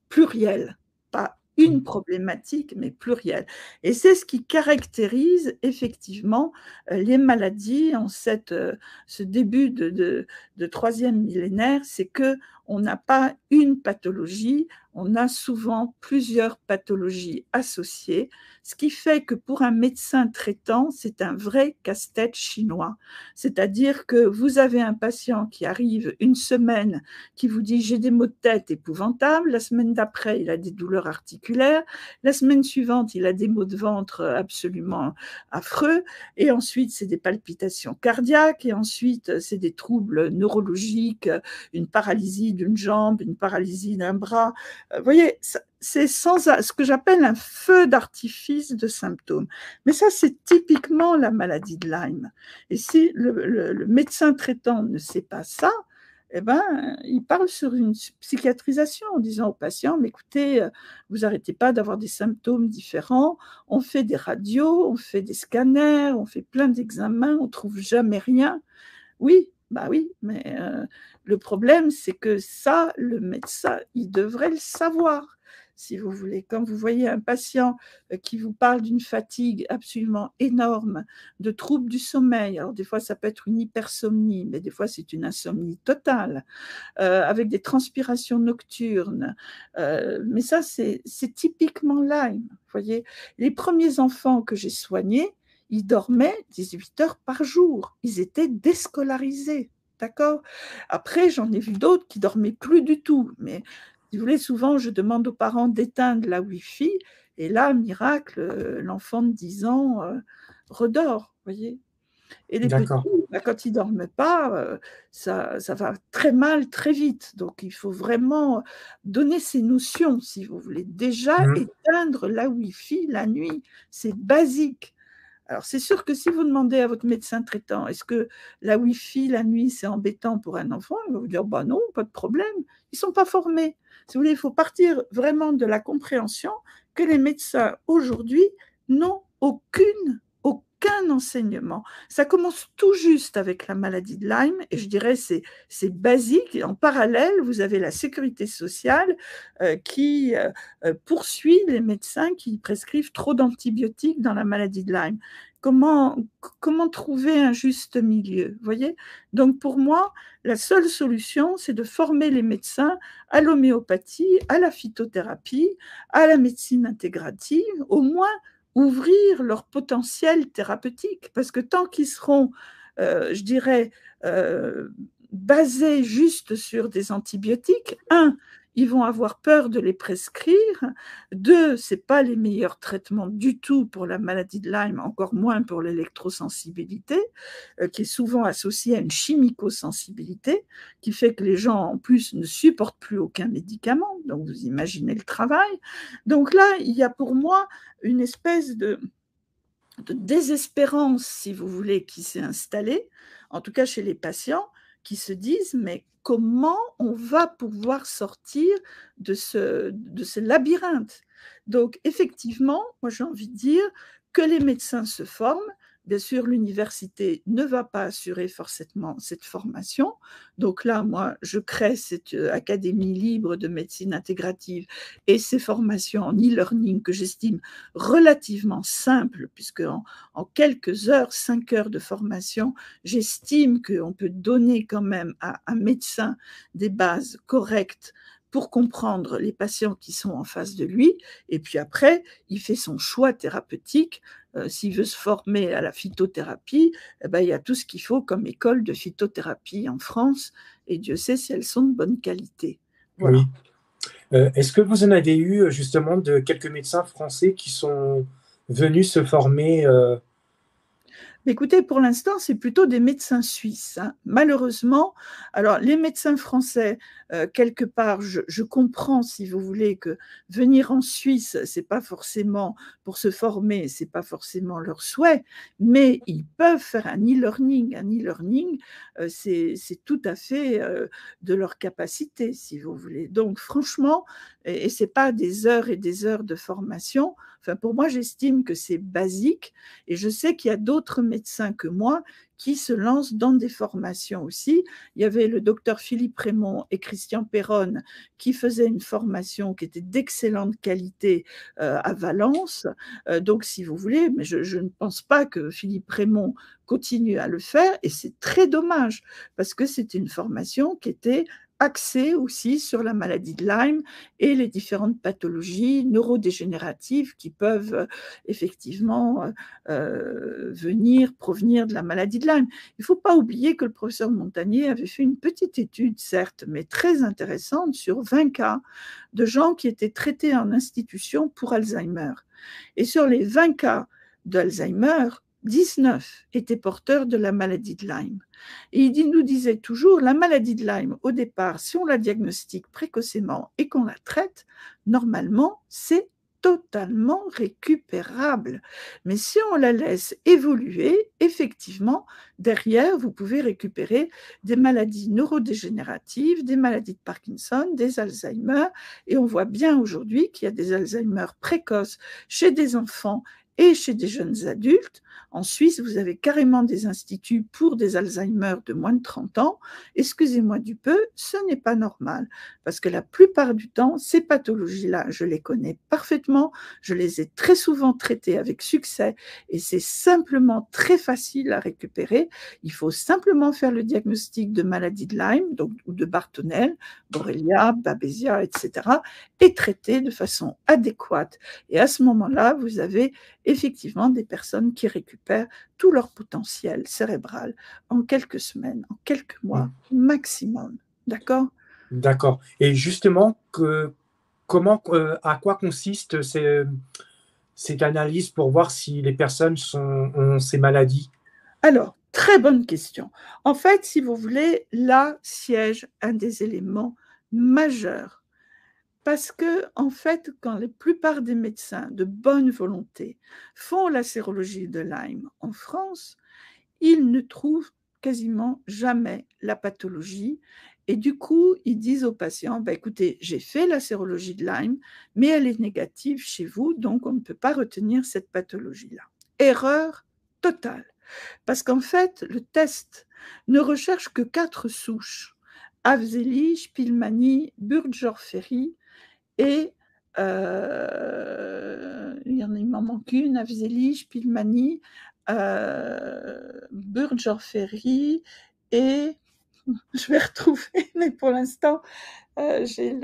plurielles, pas une problématique, mais plurielle. Et c'est ce qui caractérise effectivement les maladies en ce début de troisième millénaire, c'est qu'on n'a pas une pathologie, on a souvent plusieurs pathologies associées, ce qui fait que pour un médecin traitant, c'est un vrai casse-tête chinois. C'est-à-dire que vous avez un patient qui arrive une semaine, qui vous dit « j'ai des maux de tête épouvantables », la semaine d'après, il a des douleurs articulaires, la semaine suivante, il a des maux de ventre absolument affreux, et ensuite, c'est des palpitations cardiaques, et ensuite, c'est des troubles neurologiques, une paralysie d'une jambe, une paralysie d'un bras. Vous voyez, c'est ce que j'appelle un feu d'artifice de symptômes. Mais ça, c'est typiquement la maladie de Lyme. Et si le médecin traitant ne sait pas ça, eh ben, il parle sur une psychiatrisation en disant au patient, mais écoutez, vous n'arrêtez pas d'avoir des symptômes différents, on fait des radios, on fait des scanners, on fait plein d'examens, on ne trouve jamais rien. Oui, bah oui, mais le problème, c'est que ça, le médecin, il devrait le savoir. Si vous voulez, quand vous voyez un patient qui vous parle d'une fatigue absolument énorme, de troubles du sommeil, alors des fois ça peut être une hypersomnie, mais des fois c'est une insomnie totale, avec des transpirations nocturnes, mais ça c'est typiquement Lyme. Vous voyez, les premiers enfants que j'ai soignés, ils dormaient 18 heures par jour, ils étaient déscolarisés. D'accord ? Après, j'en ai vu d'autres qui dormaient plus du tout, mais si vous voulez, souvent, je demande aux parents d'éteindre la Wi-Fi, et là, miracle, l'enfant de 10 ans redort, voyez. Et les petits, quand ils ne dorment pas, ça va très mal, très vite. Donc, il faut vraiment donner ces notions, si vous voulez. Déjà, éteindre la Wi-Fi la nuit, c'est basique. Alors, c'est sûr que si vous demandez à votre médecin traitant, est-ce que la Wi-Fi la nuit, c'est embêtant pour un enfant, il va vous dire, bah non, pas de problème. Ils ne sont pas formés. Si vous voulez, il faut partir vraiment de la compréhension que les médecins aujourd'hui n'ont aucun enseignement. Ça commence tout juste avec la maladie de Lyme, et je dirais c'est basique. En parallèle, vous avez la sécurité sociale qui poursuit les médecins qui prescrivent trop d'antibiotiques dans la maladie de Lyme. Comment trouver un juste milieu, vous voyez ? Donc pour moi, la seule solution, c'est de former les médecins à l'homéopathie, à la phytothérapie, à la médecine intégrative, au moins ouvrir leur potentiel thérapeutique. Parce que tant qu'ils seront, je dirais, basés juste sur des antibiotiques, ils vont avoir peur de les prescrire. 2, ce n'est pas les meilleurs traitements du tout pour la maladie de Lyme, encore moins pour l'électrosensibilité, qui est souvent associée à une chimicosensibilité, qui fait que les gens, en plus, ne supportent plus aucun médicament. Donc, vous imaginez le travail. Donc là, il y a pour moi une espèce de désespérance, si vous voulez, qui s'est installée, en tout cas chez les patients, qui se disent, mais comment on va pouvoir sortir de ce labyrinthe ? Donc, effectivement, moi j'ai envie de dire que les médecins se forment, bien sûr, l'université ne va pas assurer forcément cette formation. Donc là, moi, je crée cette académie libre de médecine intégrative et ces formations en e-learning que j'estime relativement simples, puisque en quelques heures, 5 heures de formation, j'estime qu'on peut donner quand même à un médecin des bases correctes pour comprendre les patients qui sont en face de lui. Et puis après, il fait son choix thérapeutique. S'il veut se former à la phytothérapie, eh ben, il y a tout ce qu'il faut comme école de phytothérapie en France. Et Dieu sait si elles sont de bonne qualité. Voilà. Oui. Est-ce que vous en avez eu justement de quelques médecins français qui sont venus se former Écoutez, pour l'instant, c'est plutôt des médecins suisses, hein. Malheureusement, alors les médecins français, quelque part, je comprends, si vous voulez, que venir en Suisse, c'est pas forcément pour se former, c'est pas forcément leur souhait, mais ils peuvent faire un e-learning. Un e-learning, c'est tout à fait de leur capacité, si vous voulez. Donc, franchement, et c'est pas des heures et des heures de formation. Enfin, pour moi, j'estime que c'est basique. Et je sais qu'il y a d'autres médecins que moi qui se lancent dans des formations aussi. Il y avait le docteur Philippe Raymond et Christian Perronne qui faisaient une formation qui était d'excellente qualité à Valence. Donc, si vous voulez, mais je ne pense pas que Philippe Raymond continue à le faire et c'est très dommage parce que c'était une formation qui était axée aussi sur la maladie de Lyme et les différentes pathologies neurodégénératives qui peuvent effectivement venir, provenir de la maladie de Lyme. Il ne faut pas oublier que le professeur Montagnier avait fait une petite étude, certes, mais très intéressante, sur 20 cas de gens qui étaient traités en institution pour Alzheimer. Et sur les 20 cas d'Alzheimer, 19 étaient porteurs de la maladie de Lyme. Et il nous disait toujours, la maladie de Lyme, au départ, si on la diagnostique précocement et qu'on la traite, normalement, c'est totalement récupérable. Mais si on la laisse évoluer, effectivement, derrière, vous pouvez récupérer des maladies neurodégénératives, des maladies de Parkinson, des Alzheimer. Et on voit bien aujourd'hui qu'il y a des Alzheimer précoces chez des enfants et chez des jeunes adultes. En Suisse, vous avez carrément des instituts pour des Alzheimer de moins de 30 ans. Excusez-moi du peu, ce n'est pas normal. Parce que la plupart du temps, ces pathologies-là, je les connais parfaitement, je les ai très souvent traitées avec succès et c'est simplement très facile à récupérer. Il faut simplement faire le diagnostic de maladie de Lyme donc, ou de Bartonel, Borrelia, Babesia, etc. et traiter de façon adéquate. Et à ce moment-là, vous avez effectivement des personnes qui récupèrent tout leur potentiel cérébral en quelques semaines, en quelques mois maximum. D'accord ? D'accord. Et justement, à quoi consiste cette analyse pour voir si les personnes ont ces maladies? Alors, très bonne question. En fait, si vous voulez, là siège un des éléments majeurs. Parce que, en fait, quand la plupart des médecins de bonne volonté font la sérologie de Lyme en France, ils ne trouvent quasiment jamais la pathologie. Et du coup, ils disent aux patients, bah, écoutez, j'ai fait la sérologie de Lyme, mais elle est négative chez vous, donc on ne peut pas retenir cette pathologie-là. Erreur totale. Parce qu'en fait, le test ne recherche que 4 souches. Afzeli, Spielmani, Burgdorferi et il m'en manque une, Afzeli, Spielmani, Burgdorferi et je vais retrouver, mais pour l'instant, je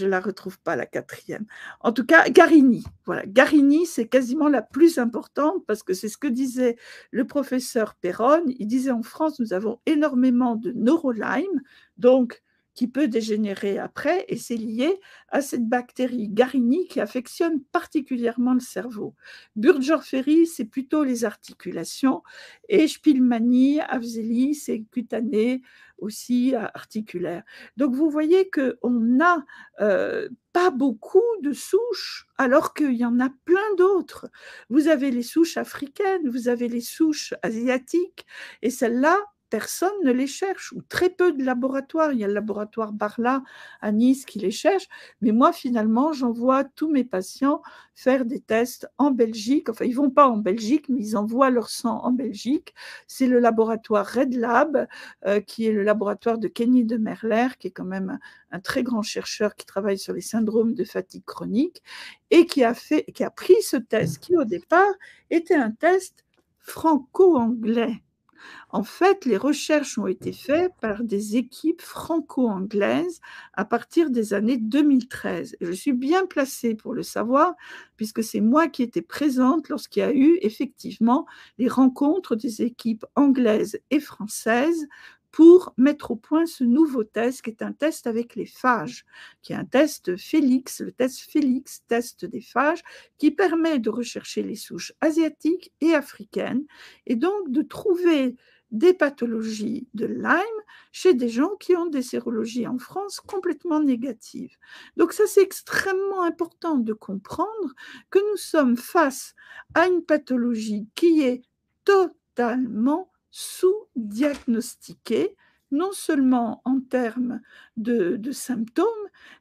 la retrouve pas, la quatrième. En tout cas, Garini. Voilà, Garini, c'est quasiment la plus importante parce que c'est ce que disait le professeur Perronne. Il disait en France, nous avons énormément de neurolyme, donc qui peut dégénérer après, et c'est lié à cette bactérie Garini qui affectionne particulièrement le cerveau. Burgdorferi, c'est plutôt les articulations, et Spielmani, Afzeli, c'est cutané, aussi articulaire. Donc vous voyez qu'on n'a pas beaucoup de souches, alors qu'il y en a plein d'autres. Vous avez les souches africaines, vous avez les souches asiatiques, et celles-là, personne ne les cherche, ou très peu de laboratoires. Il y a le laboratoire Barla à Nice qui les cherche, mais moi, finalement, j'envoie tous mes patients faire des tests en Belgique. Enfin, ils ne vont pas en Belgique, mais ils envoient leur sang en Belgique. C'est le laboratoire Red Lab, qui est le laboratoire de Kenny de Merler, qui est quand même un très grand chercheur qui travaille sur les syndromes de fatigue chronique, et qui a pris ce test, qui au départ était un test franco-anglais. En fait, les recherches ont été faites par des équipes franco-anglaises à partir des années 2013. Je suis bien placée pour le savoir, puisque c'est moi qui étais présente lorsqu'il y a eu effectivement les rencontres des équipes anglaises et françaises pour mettre au point ce nouveau test, qui est un test avec les phages, qui est un test Félix, le test Félix, test des phages, qui permet de rechercher les souches asiatiques et africaines, et donc de trouver des pathologies de Lyme chez des gens qui ont des sérologies en France complètement négatives. Donc ça, c'est extrêmement important de comprendre que nous sommes face à une pathologie qui est totalement sous-diagnostiquée, non seulement en termes de symptômes,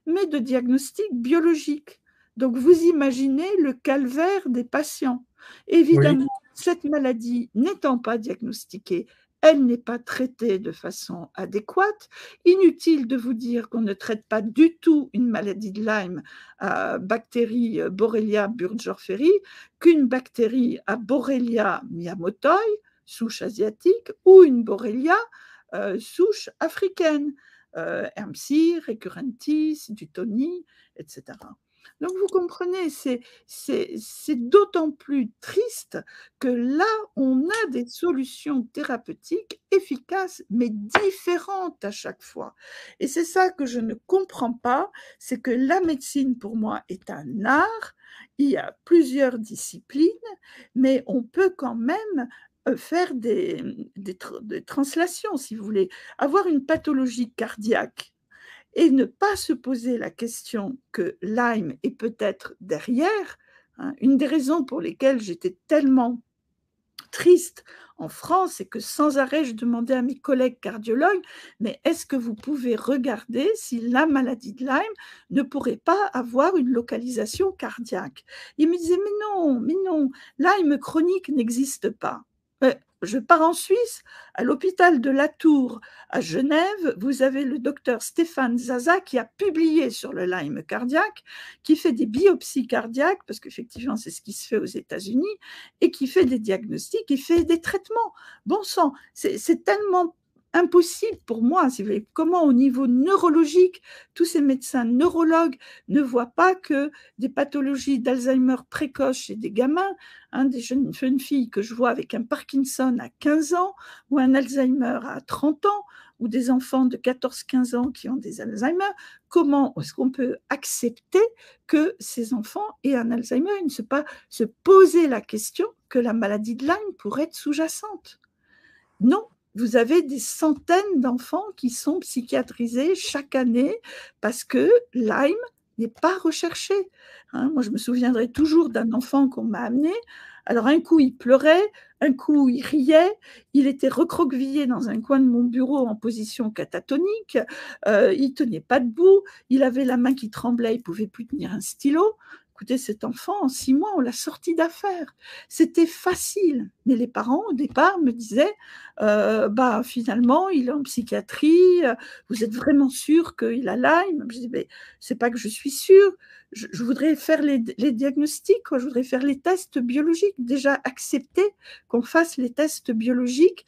mais de diagnostic biologique. Donc vous imaginez le calvaire des patients. Évidemment, Oui, cette maladie n'étant pas diagnostiquée, elle n'est pas traitée de façon adéquate. Inutile de vous dire qu'on ne traite pas du tout une maladie de Lyme à bactérie Borrelia burgdorferi qu'une bactérie à Borrelia miyamotoi, souche asiatique, ou une Borrelia souche africaine, Hermsii, recurrentis, Dutoni, etc. Donc vous comprenez, c'est d'autant plus triste que là, on a des solutions thérapeutiques efficaces, mais différentes à chaque fois. Et c'est ça que je ne comprends pas, c'est que la médecine, pour moi, est un art. Il y a plusieurs disciplines, mais on peut quand même faire des translations, si vous voulez. Avoir une pathologie cardiaque et ne pas se poser la question que Lyme est peut-être derrière. Une des raisons pour lesquelles j'étais tellement triste en France, c'est que sans arrêt, je demandais à mes collègues cardiologues, mais est-ce que vous pouvez regarder si la maladie de Lyme ne pourrait pas avoir une localisation cardiaque? Ils me disaient, mais non, Lyme chronique n'existe pas. Je pars en Suisse, à l'hôpital de Latour à Genève, vous avez le docteur Stéphane Zaza qui a publié sur le Lyme cardiaque, qui fait des biopsies cardiaques, parce qu'effectivement c'est ce qui se fait aux États-Unis, et qui fait des diagnostics, qui fait des traitements. Bon sang, c'est tellement impossible pour moi, si vous voulez, comment au niveau neurologique, tous ces médecins neurologues ne voient pas que des pathologies d'Alzheimer précoce chez des gamins, des jeunes filles que je vois avec un Parkinson à 15 ans ou un Alzheimer à 30 ans, ou des enfants de 14-15 ans qui ont des Alzheimer, comment est-ce qu'on peut accepter que ces enfants aient un Alzheimer et ne pas se poser la question que la maladie de Lyme pourrait être sous-jacente? Non, vous avez des centaines d'enfants qui sont psychiatrisés chaque année parce que Lyme n'est pas recherché. Moi, je me souviendrai toujours d'un enfant qu'on m'a amené. Alors, un coup, il pleurait, un coup, il riait, il était recroquevillé dans un coin de mon bureau en position catatonique, il tenait pas debout, il avait la main qui tremblait, il pouvait plus tenir un stylo. Écoutez, cet enfant, en 6 mois, on l'a sorti d'affaires. C'était facile. Mais les parents, au départ, me disaient, finalement, il est en psychiatrie, vous êtes vraiment sûr qu'il a Lyme? Je dis, mais c'est pas que je suis sûre, je voudrais faire les diagnostics, quoi. Je voudrais faire les tests biologiques, déjà accepter qu'on fasse les tests biologiques,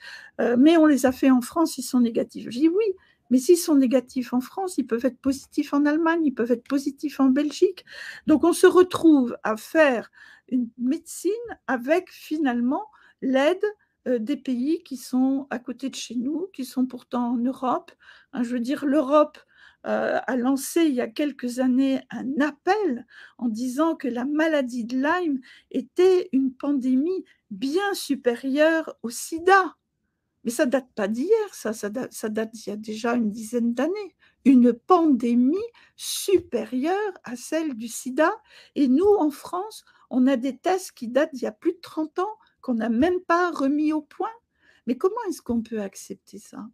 mais on les a fait en France, ils sont négatifs. Je dis oui, mais s'ils sont négatifs en France, ils peuvent être positifs en Allemagne, ils peuvent être positifs en Belgique. Donc on se retrouve à faire une médecine avec finalement l'aide des pays qui sont à côté de chez nous, qui sont pourtant en Europe. Je veux dire, l'Europe a lancé il y a quelques années un appel en disant que la maladie de Lyme était une pandémie bien supérieure au sida. Mais ça date pas d'hier, ça date d'il y a déjà une dizaine d'années. Une pandémie supérieure à celle du sida. Et nous, en France, on a des tests qui datent d'il y a plus de 30 ans, qu'on n'a même pas remis au point. mais comment est-ce qu'on peut accepter ça?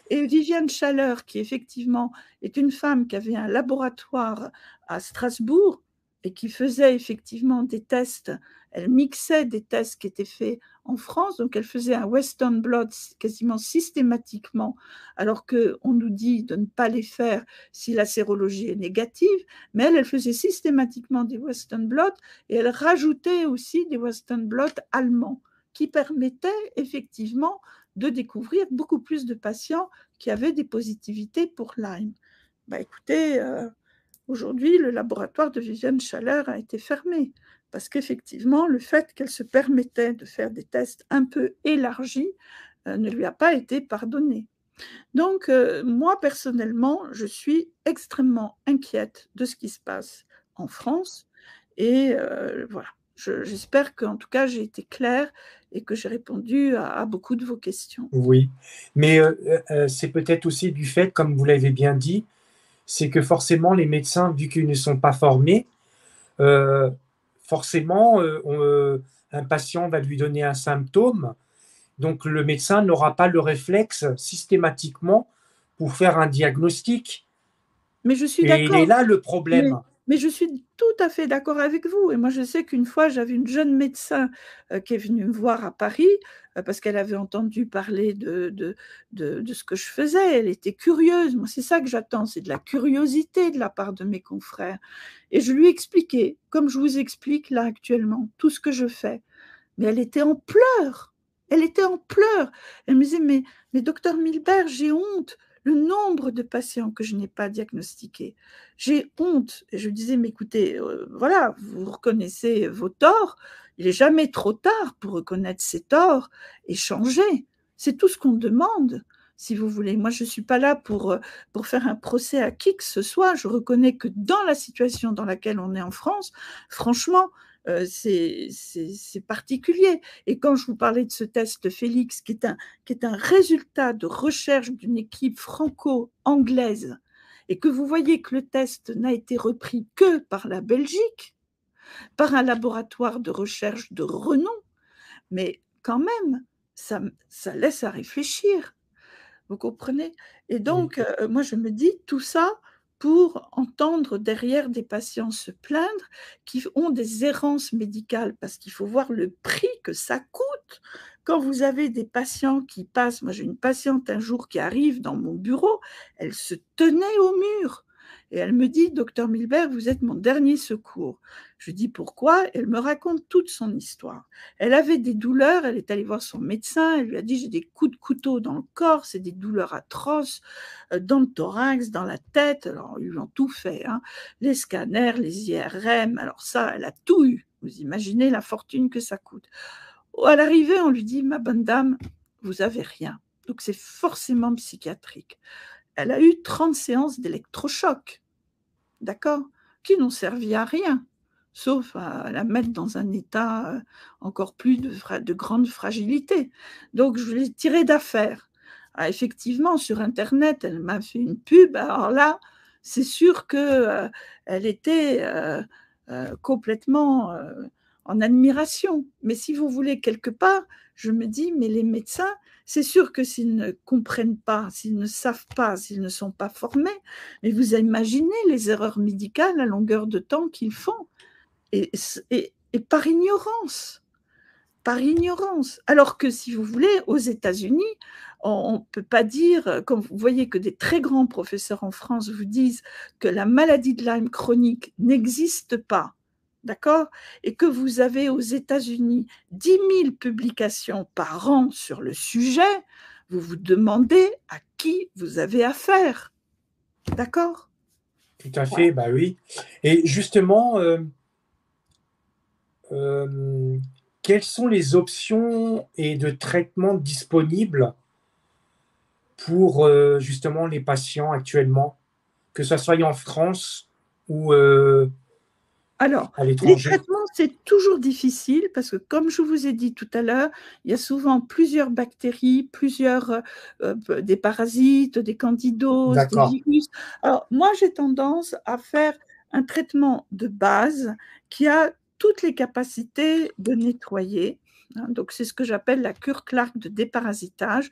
Et Viviane Chaleur, qui effectivement est une femme qui avait un laboratoire à Strasbourg et qui faisait effectivement des tests, elle mixait des tests qui étaient faits en France, donc elle faisait un Western blot quasiment systématiquement, alors qu'on nous dit de ne pas les faire si la sérologie est négative, mais elle faisait systématiquement des Western blots et elle rajoutait aussi des Western blots allemands qui permettaient effectivement de découvrir beaucoup plus de patients qui avaient des positivités pour Lyme. Bah, écoutez, aujourd'hui, le laboratoire de Viviane Chaleur a été fermé parce qu'effectivement, le fait qu'elle se permettait de faire des tests un peu élargis ne lui a pas été pardonné. Donc, moi, personnellement, je suis extrêmement inquiète de ce qui se passe en France. Et voilà, j'espère qu'en tout cas, j'ai été claire et que j'ai répondu à beaucoup de vos questions. Oui, mais c'est peut-être aussi du fait, comme vous l'avez bien dit, c'est que forcément les médecins, vu qu'ils ne sont pas formés, euh, forcément un patient va lui donner un symptôme, donc le médecin n'aura pas le réflexe systématiquement pour faire un diagnostic. Mais je suis Et il est d'accord. là le Mais, problème. mais je suis tout à fait d'accord avec vous. Et moi, je sais qu'une fois, j'avais une jeune médecin qui est venue me voir à Paris parce qu'elle avait entendu parler de ce que je faisais. Elle était curieuse. Moi, c'est ça que j'attends, c'est de la curiosité de la part de mes confrères. Et je lui ai expliqué, comme je vous explique là actuellement, tout ce que je fais. Mais elle était en pleurs. Elle était en pleurs. Elle me disait, mais docteur Milbert, j'ai honte. Le nombre de patients que je n'ai pas diagnostiqués. J'ai honte. Et je disais, mais écoutez, voilà, vous reconnaissez vos torts. Il n'est jamais trop tard pour reconnaître ses torts et changer. C'est tout ce qu'on demande, si vous voulez. Moi, je ne suis pas là pour faire un procès à qui que ce soit. Je reconnais que dans la situation dans laquelle on est en France, franchement, c'est particulier. Et quand je vous parlais de ce test Félix, qui est un résultat de recherche d'une équipe franco-anglaise, et que vous voyez que le test n'a été repris que par la Belgique, par un laboratoire de recherche de renom, mais quand même, ça laisse à réfléchir. Vous comprenez? Et Oui. donc, moi, je me dis tout ça pour entendre derrière des patients se plaindre qui ont des errances médicales, parce qu'il faut voir le prix que ça coûte. Quand vous avez des patients qui passent, moi j'ai une patiente un jour qui arrive dans mon bureau, elle se tenait au mur. Et elle me dit, docteur Milbert, vous êtes mon dernier secours. Je dis pourquoi? Elle me raconte toute son histoire. Elle avait des douleurs, elle est allée voir son médecin, elle lui a dit j'ai des coups de couteau dans le corps, c'est des douleurs atroces, dans le thorax, dans la tête, alors ils lui ont tout fait, hein. Les scanners, les IRM, alors ça, elle a tout eu. Vous imaginez la fortune que ça coûte. À l'arrivée, on lui dit ma bonne dame, vous avez rien. Donc c'est forcément psychiatrique. Elle a eu 30 séances d'électrochoc, d'accord, qui n'ont servi à rien, sauf à la mettre dans un état encore plus de grande fragilité. Donc, je l'ai tirée d'affaire. Ah, effectivement, sur Internet, elle m'a fait une pub. Alors là, c'est sûr qu'elle était complètement en admiration. Mais si vous voulez, quelque part, je me dis, mais les médecins, c'est sûr que s'ils ne comprennent pas, s'ils ne savent pas, s'ils ne sont pas formés, mais vous imaginez les erreurs médicales à longueur de temps qu'ils font. Et, et par ignorance. Par ignorance. Alors que si vous voulez, aux États-Unis, on ne peut pas dire, comme vous voyez que des très grands professeurs en France vous disent que la maladie de Lyme chronique n'existe pas, d'accord? Et que vous avez aux États-Unis 10 000 publications par an sur le sujet, vous vous demandez à qui vous avez affaire, d'accord? Tout à fait, bah oui. Et justement, quelles sont les options et de traitement disponibles pour justement les patients actuellement, que ce soit en France ou Alors, à les l'étranger? traitements, c'est toujours difficile parce que, comme je vous ai dit tout à l'heure, il y a souvent plusieurs bactéries, des parasites, des candidoses, des D'accord, virus. Alors, moi, j'ai tendance à faire un traitement de base qui a toutes les capacités de nettoyer, Donc, c'est ce que j'appelle la cure Clark de déparasitage,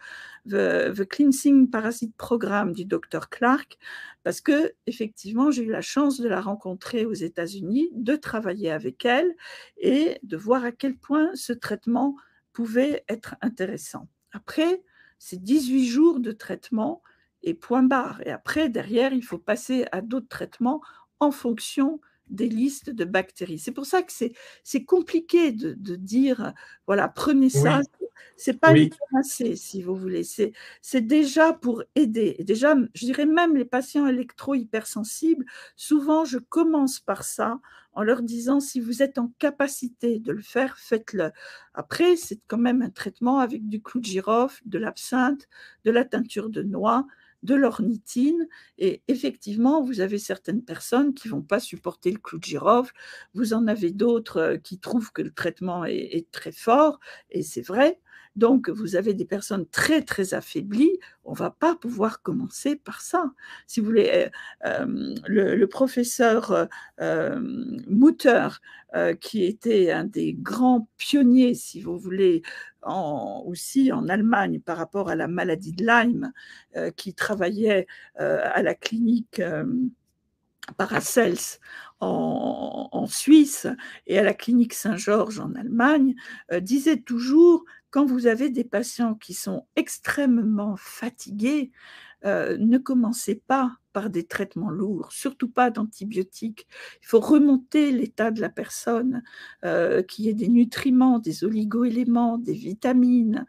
the Cleansing Parasite Programme du Dr Clark, parce que effectivement, j'ai eu la chance de la rencontrer aux États-Unis, de travailler avec elle et de voir à quel point ce traitement pouvait être intéressant. Après, c'est 18 jours de traitement et point barre. Et après, derrière, il faut passer à d'autres traitements en fonction des listes de bactéries. C'est pour ça que c'est compliqué de dire, voilà, prenez ça. Oui, C'est pas une oui, panacée, si vous voulez. C'est déjà pour aider. Et déjà, je dirais même les patients électro-hypersensibles, souvent, je commence par ça en leur disant, si vous êtes en capacité de le faire, faites-le. Après, c'est quand même un traitement avec du clou de girofle, de l'absinthe, de la teinture de noix, de l'ornithine. Et effectivement, vous avez certaines personnes qui ne vont pas supporter le clou de girofle. Vous en avez d'autres qui trouvent que le traitement est très fort. Et c'est vrai. Donc, vous avez des personnes très, très affaiblies. On ne va pas pouvoir commencer par ça. Si vous voulez, le professeur Mutter, qui était un des grands pionniers, si vous voulez, aussi en Allemagne par rapport à la maladie de Lyme, qui travaillait à la clinique Paracels en Suisse et à la clinique Saint-Georges en Allemagne, disait toujours, quand vous avez des patients qui sont extrêmement fatigués, ne commencez pas par des traitements lourds, surtout pas d'antibiotiques. Il faut remonter l'état de la personne, qu'il y ait des nutriments, des oligo-éléments, des vitamines,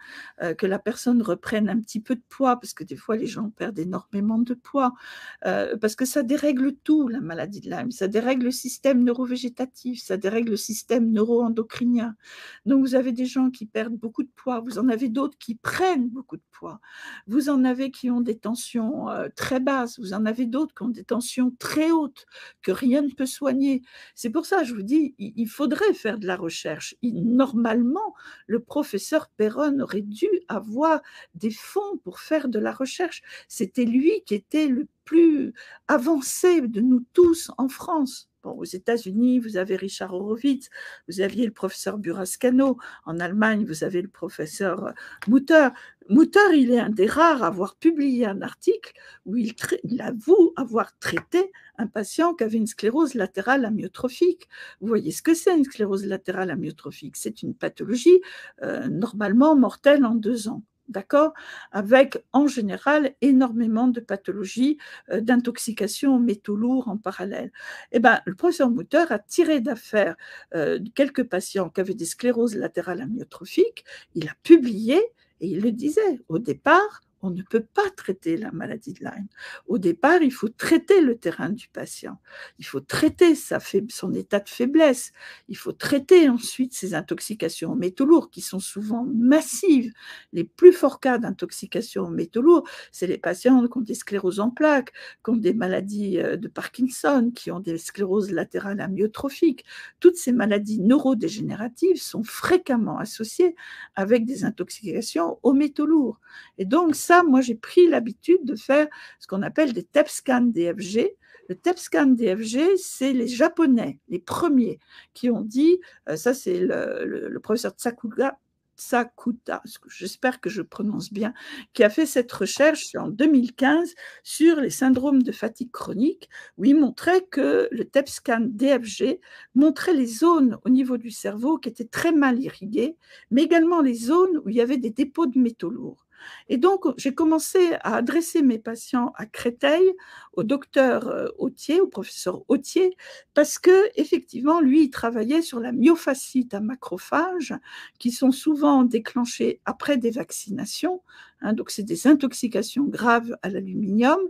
que la personne reprenne un petit peu de poids, parce que des fois les gens perdent énormément de poids, parce que ça dérègle tout, la maladie de Lyme. Ça dérègle le système neurovégétatif, ça dérègle le système neuro-endocrinien. Donc vous avez des gens qui perdent beaucoup de poids, vous en avez d'autres qui prennent beaucoup de poids. Vous en avez qui ont des tensions très basses, vous en avez d'autres qui ont des tensions très hautes, que rien ne peut soigner. C'est pour ça, je vous dis, il faudrait faire de la recherche. Normalement, le professeur Perron aurait dû avoir des fonds pour faire de la recherche. C'était lui qui était le plus avancé de nous tous en France. Bon, aux États-Unis, vous avez Richard Horowitz, vous aviez le professeur Burascano. En Allemagne, vous avez le professeur Mutter. Mutter, il est un des rares à avoir publié un article où il avoue avoir traité un patient qui avait une sclérose latérale amyotrophique. Vous voyez ce que c'est une sclérose latérale amyotrophique? C'est une pathologie normalement mortelle en 2 ans. D'accord? Avec, en général, énormément de pathologies d'intoxication aux métaux lourds en parallèle. Eh ben, le professeur Mutter a tiré d'affaire quelques patients qui avaient des scléroses latérales amyotrophiques. Il a publié et il le disait, au départ, on ne peut pas traiter la maladie de Lyme. Au départ, il faut traiter le terrain du patient. Il faut traiter son état de faiblesse. Il faut traiter ensuite ses intoxications aux métaux lourds qui sont souvent massives. Les plus forts cas d'intoxication aux métaux lourds, c'est les patients qui ont des scléroses en plaques, qui ont des maladies de Parkinson, qui ont des scléroses latérales amyotrophiques. Toutes ces maladies neurodégénératives sont fréquemment associées avec des intoxications aux métaux lourds. Et donc ça, moi, j'ai pris l'habitude de faire ce qu'on appelle des TEP scans DFG. Le TEP scan DFG, c'est les Japonais, les premiers, qui ont dit, ça c'est le professeur Tsakuta, j'espère que je prononce bien, qui a fait cette recherche en 2015 sur les syndromes de fatigue chronique, où il montrait que le TEP scan DFG montrait les zones au niveau du cerveau qui étaient très mal irriguées, mais également les zones où il y avait des dépôts de métaux lourds. Et donc, j'ai commencé à adresser mes patients à Créteil, au docteur Autier, au professeur Autier, parce que effectivement, lui, il travaillait sur la myofasciite à macrophages, qui sont souvent déclenchées après des vaccinations. Donc, c'est des intoxications graves à l'aluminium.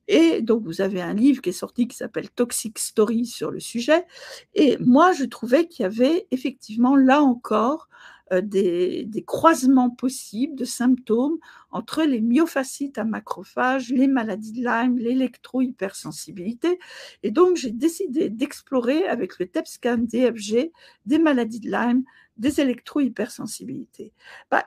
Et donc, vous avez un livre qui est sorti qui s'appelle Toxic Story sur le sujet. Et moi, je trouvais qu'il y avait effectivement, là encore, des croisements possibles de symptômes entre les myofascites à macrophages, les maladies de Lyme, l'électro-hypersensibilité. Et donc, j'ai décidé d'explorer avec le TEP scan DFG des maladies de Lyme, des électro-hypersensibilités.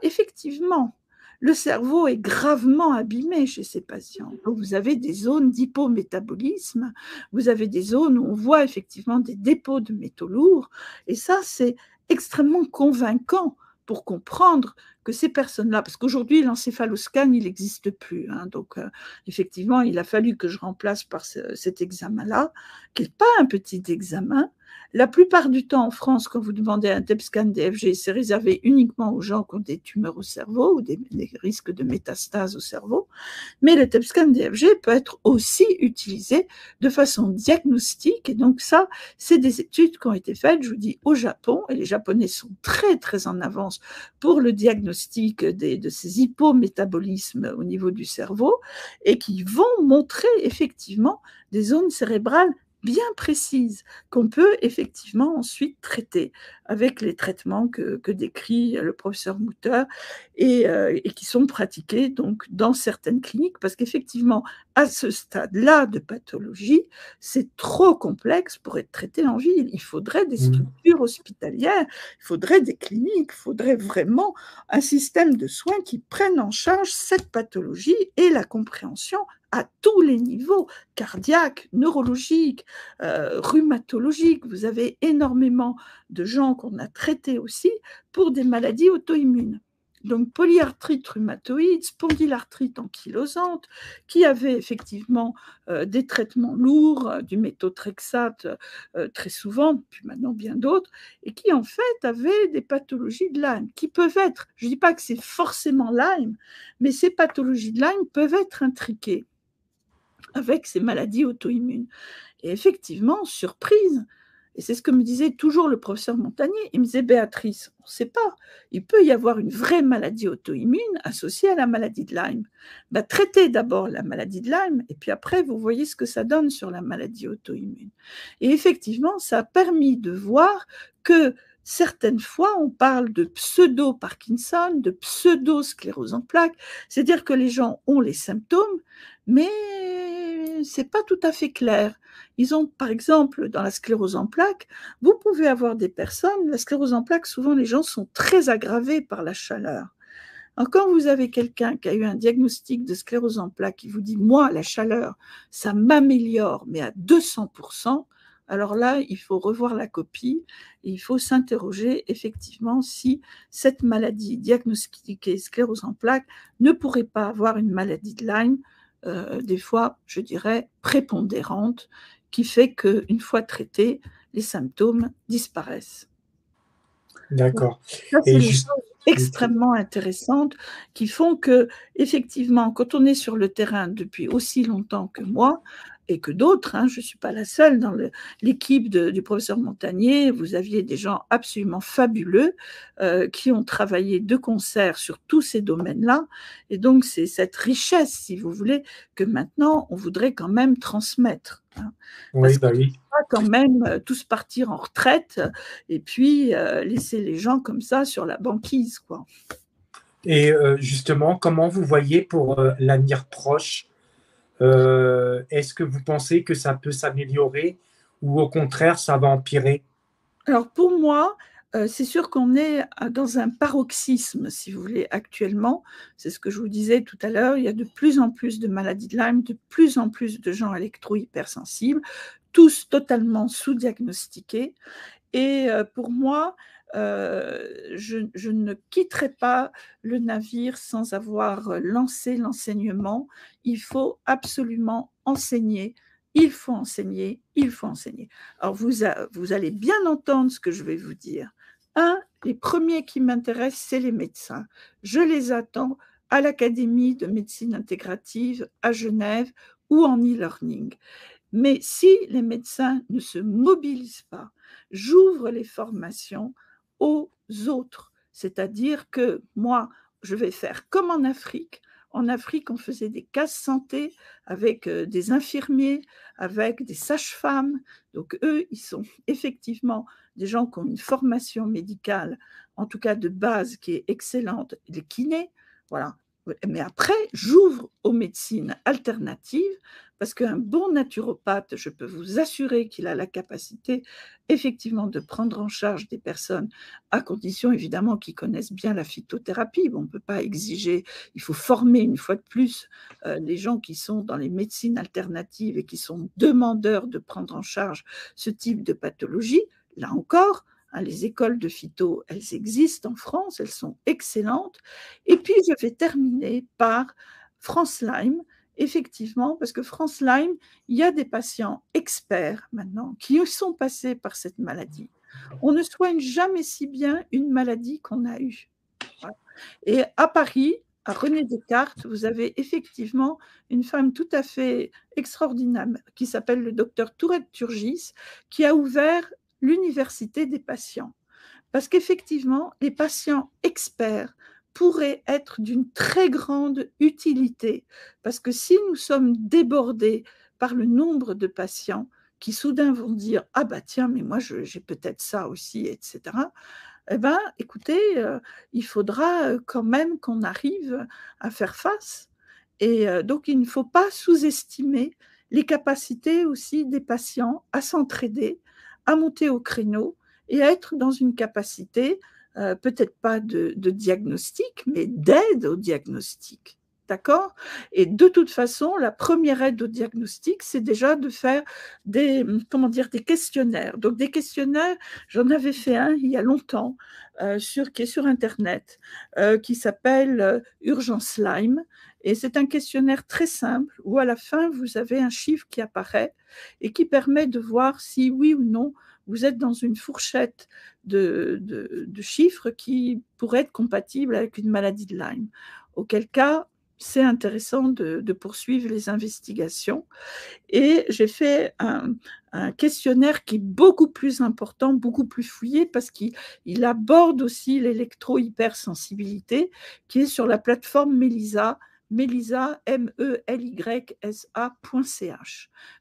Effectivement, le cerveau est gravement abîmé chez ces patients. Donc, vous avez des zones d'hypométabolisme, vous avez des zones où on voit effectivement des dépôts de métaux lourds, et ça, c'est extrêmement convaincant pour comprendre que ces personnes-là, parce qu'aujourd'hui, l'encéphaloscan, il n'existe plus. Hein, donc, effectivement, il a fallu que je remplace par cet examen-là, qui n'est pas un petit examen. La plupart du temps, en France, quand vous demandez un TEP scan DFG, c'est réservé uniquement aux gens qui ont des tumeurs au cerveau ou des risques de métastases au cerveau. Mais le TEP scan DFG peut être aussi utilisé de façon diagnostique. Et donc ça, c'est des études qui ont été faites, je vous dis, au Japon. Et les Japonais sont très, très en avance pour le diagnostic de ces hypométabolismes au niveau du cerveau et qui vont montrer effectivement des zones cérébrales bien précises qu'on peut effectivement ensuite traiter avec les traitements que décrit le professeur Mutter et qui sont pratiqués donc dans certaines cliniques parce qu'effectivement à ce stade-là de pathologie, c'est trop complexe pour être traité en ville. Il faudrait des structures hospitalières, il faudrait des cliniques, il faudrait vraiment un système de soins qui prenne en charge cette pathologie et la compréhension à tous les niveaux, cardiaques, neurologiques, rhumatologiques. Vous avez énormément de gens qu'on a traités aussi pour des maladies auto-immunes. Donc polyarthrite rhumatoïde, spondylarthrite ankylosante, qui avait effectivement des traitements lourds, du méthotrexate très souvent, puis maintenant bien d'autres, et qui en fait avaient des pathologies de Lyme, qui peuvent être, je ne dis pas que c'est forcément Lyme, mais ces pathologies de Lyme peuvent être intriquées avec ces maladies auto-immunes. Et effectivement, surprise, et c'est ce que me disait toujours le professeur Montagnier, il me disait, Béatrice, on ne sait pas, il peut y avoir une vraie maladie auto-immune associée à la maladie de Lyme. Ben, traitez d'abord la maladie de Lyme, et puis après, vous voyez ce que ça donne sur la maladie auto-immune. Et effectivement, ça a permis de voir que certaines fois, on parle de pseudo-Parkinson, de pseudo-sclérose en plaques, c'est-à-dire que les gens ont les symptômes, mais c'est pas tout à fait clair. Ils ont, par exemple, dans la sclérose en plaques, vous pouvez avoir des personnes, la sclérose en plaques, souvent les gens sont très aggravés par la chaleur. Alors, quand vous avez quelqu'un qui a eu un diagnostic de sclérose en plaques qui vous dit, moi, la chaleur, ça m'améliore, mais à 200%, alors là, il faut revoir la copie et il faut s'interroger effectivement si cette maladie diagnostiquée sclérose en plaques ne pourrait pas avoir une maladie de Lyme, des fois, je dirais, prépondérante, qui fait qu'une fois traité, les symptômes disparaissent. D'accord. Ça, c'est Et des juste, choses extrêmement intéressantes qui font que, effectivement, quand on est sur le terrain depuis aussi longtemps que moi, et que d'autres, hein, je ne suis pas la seule dans l'équipe du professeur Montagnier, vous aviez des gens absolument fabuleux qui ont travaillé de concert sur tous ces domaines-là. Et donc, c'est cette richesse, si vous voulez, que maintenant, on voudrait quand même transmettre. Hein, oui, parce bah qu'on oui. va quand même tous partir en retraite et puis laisser les gens comme ça sur la banquise, quoi. Et justement, comment vous voyez pour l'avenir proche? Est-ce que vous pensez que ça peut s'améliorer ou au contraire, ça va empirer? Alors pour moi, c'est sûr qu'on est dans un paroxysme, si vous voulez, actuellement. C'est ce que je vous disais tout à l'heure, il y a de plus en plus de maladies de Lyme, de plus en plus de gens électro-hypersensibles, tous totalement sous-diagnostiqués. Et pour moi, je ne quitterai pas le navire sans avoir lancé l'enseignement. Il faut absolument enseigner. Il faut enseigner, il faut enseigner. Alors, vous allez bien entendre ce que je vais vous dire. Les premiers qui m'intéressent, c'est les médecins. Je les attends à l'Académie de médecine intégrative à Genève ou en e-learning. Mais si les médecins ne se mobilisent pas, j'ouvre les formations aux autres. C'est-à-dire que moi, je vais faire comme en Afrique. En Afrique, on faisait des cases santé avec des infirmiers, avec des sages-femmes. Donc, eux, ils sont effectivement des gens qui ont une formation médicale, en tout cas de base, qui est excellente, les kinés. Voilà. Mais après, j'ouvre aux médecines alternatives parce qu'un bon naturopathe, je peux vous assurer qu'il a la capacité effectivement de prendre en charge des personnes à condition évidemment qu'ils connaissent bien la phytothérapie. Bon, on ne peut pas exiger, il faut former une fois de plus les gens qui sont dans les médecines alternatives et qui sont demandeurs de prendre en charge ce type de pathologie. Là encore, Les écoles de phyto, elles existent en France, elles sont excellentes. Et puis, je vais terminer par France Lyme, effectivement, parce que France Lyme, il y a des patients experts maintenant qui sont passés par cette maladie. On ne soigne jamais si bien une maladie qu'on a eue. Voilà. Et à Paris, à René Descartes, vous avez effectivement une femme tout à fait extraordinaire qui s'appelle le docteur Tourette Turgis, qui a ouvert l'université des patients. Parce qu'effectivement, les patients experts pourraient être d'une très grande utilité. Parce que si nous sommes débordés par le nombre de patients qui soudain vont dire « Ah bah tiens, mais moi j'ai peut-être ça aussi, etc. » Eh bien, écoutez, il faudra quand même qu'on arrive à faire face. Et donc, il ne faut pas sous-estimer les capacités aussi des patients à s'entraider, à monter au créneau et à être dans une capacité, peut-être pas de diagnostic, mais d'aide au diagnostic. D'accord? Et de toute façon, la première aide au diagnostic, c'est déjà de faire des, comment dire, des questionnaires. Donc, des questionnaires, j'en avais fait un il y a longtemps, qui est sur Internet, qui s'appelle Urgence Lyme. Et c'est un questionnaire très simple où à la fin, vous avez un chiffre qui apparaît et qui permet de voir si oui ou non vous êtes dans une fourchette de chiffres qui pourraient être compatibles avec une maladie de Lyme. Auquel cas, c'est intéressant de poursuivre les investigations. Et j'ai fait un questionnaire qui est beaucoup plus important, beaucoup plus fouillé, parce qu'il aborde aussi l'électro-hypersensibilité, qui est sur la plateforme Melisa, Melisa, MELYSA.ch.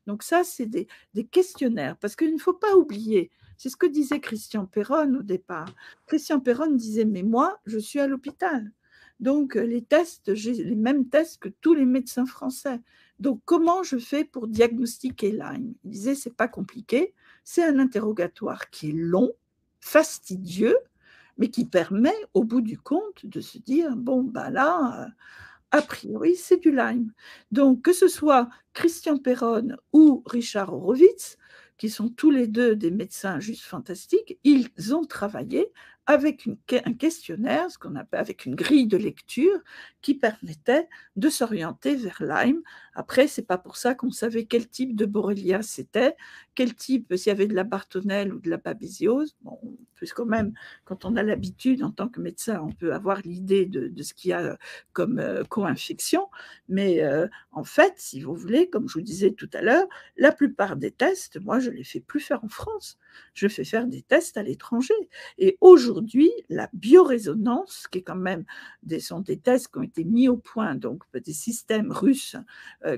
Donc ça, c'est des questionnaires, parce qu'il ne faut pas oublier, c'est ce que disait Christian Perron au départ. Christian Perron disait, mais moi, je suis à l'hôpital. Donc, les tests, j'ai les mêmes tests que tous les médecins français. Donc, comment je fais pour diagnostiquer Lyme? Il disait, c'est pas compliqué, c'est un interrogatoire qui est long, fastidieux, mais qui permet, au bout du compte, de se dire, bon, ben là, a priori, c'est du Lyme. Donc, que ce soit Christian Perron ou Richard Horowitz, qui sont tous les deux des médecins juste fantastiques, ils ont travaillé avec un questionnaire, ce qu'on appelle avec une grille de lecture qui permettait de s'orienter vers Lyme. Après, c'est pas pour ça qu'on savait quel type de Borrelia c'était, quel type, s'il y avait de la Bartonelle ou de la babésiose. Bon, plus quand même, quand on a l'habitude en tant que médecin, on peut avoir l'idée de ce qu'il y a comme co-infection. Mais en fait, si vous voulez, comme je vous disais tout à l'heure, la plupart des tests, moi, je ne les fais plus faire en France. Je fais faire des tests à l'étranger. Et aujourd'hui, la biorésonance, qui est quand même sont des tests qui ont été mis au point, donc des systèmes russes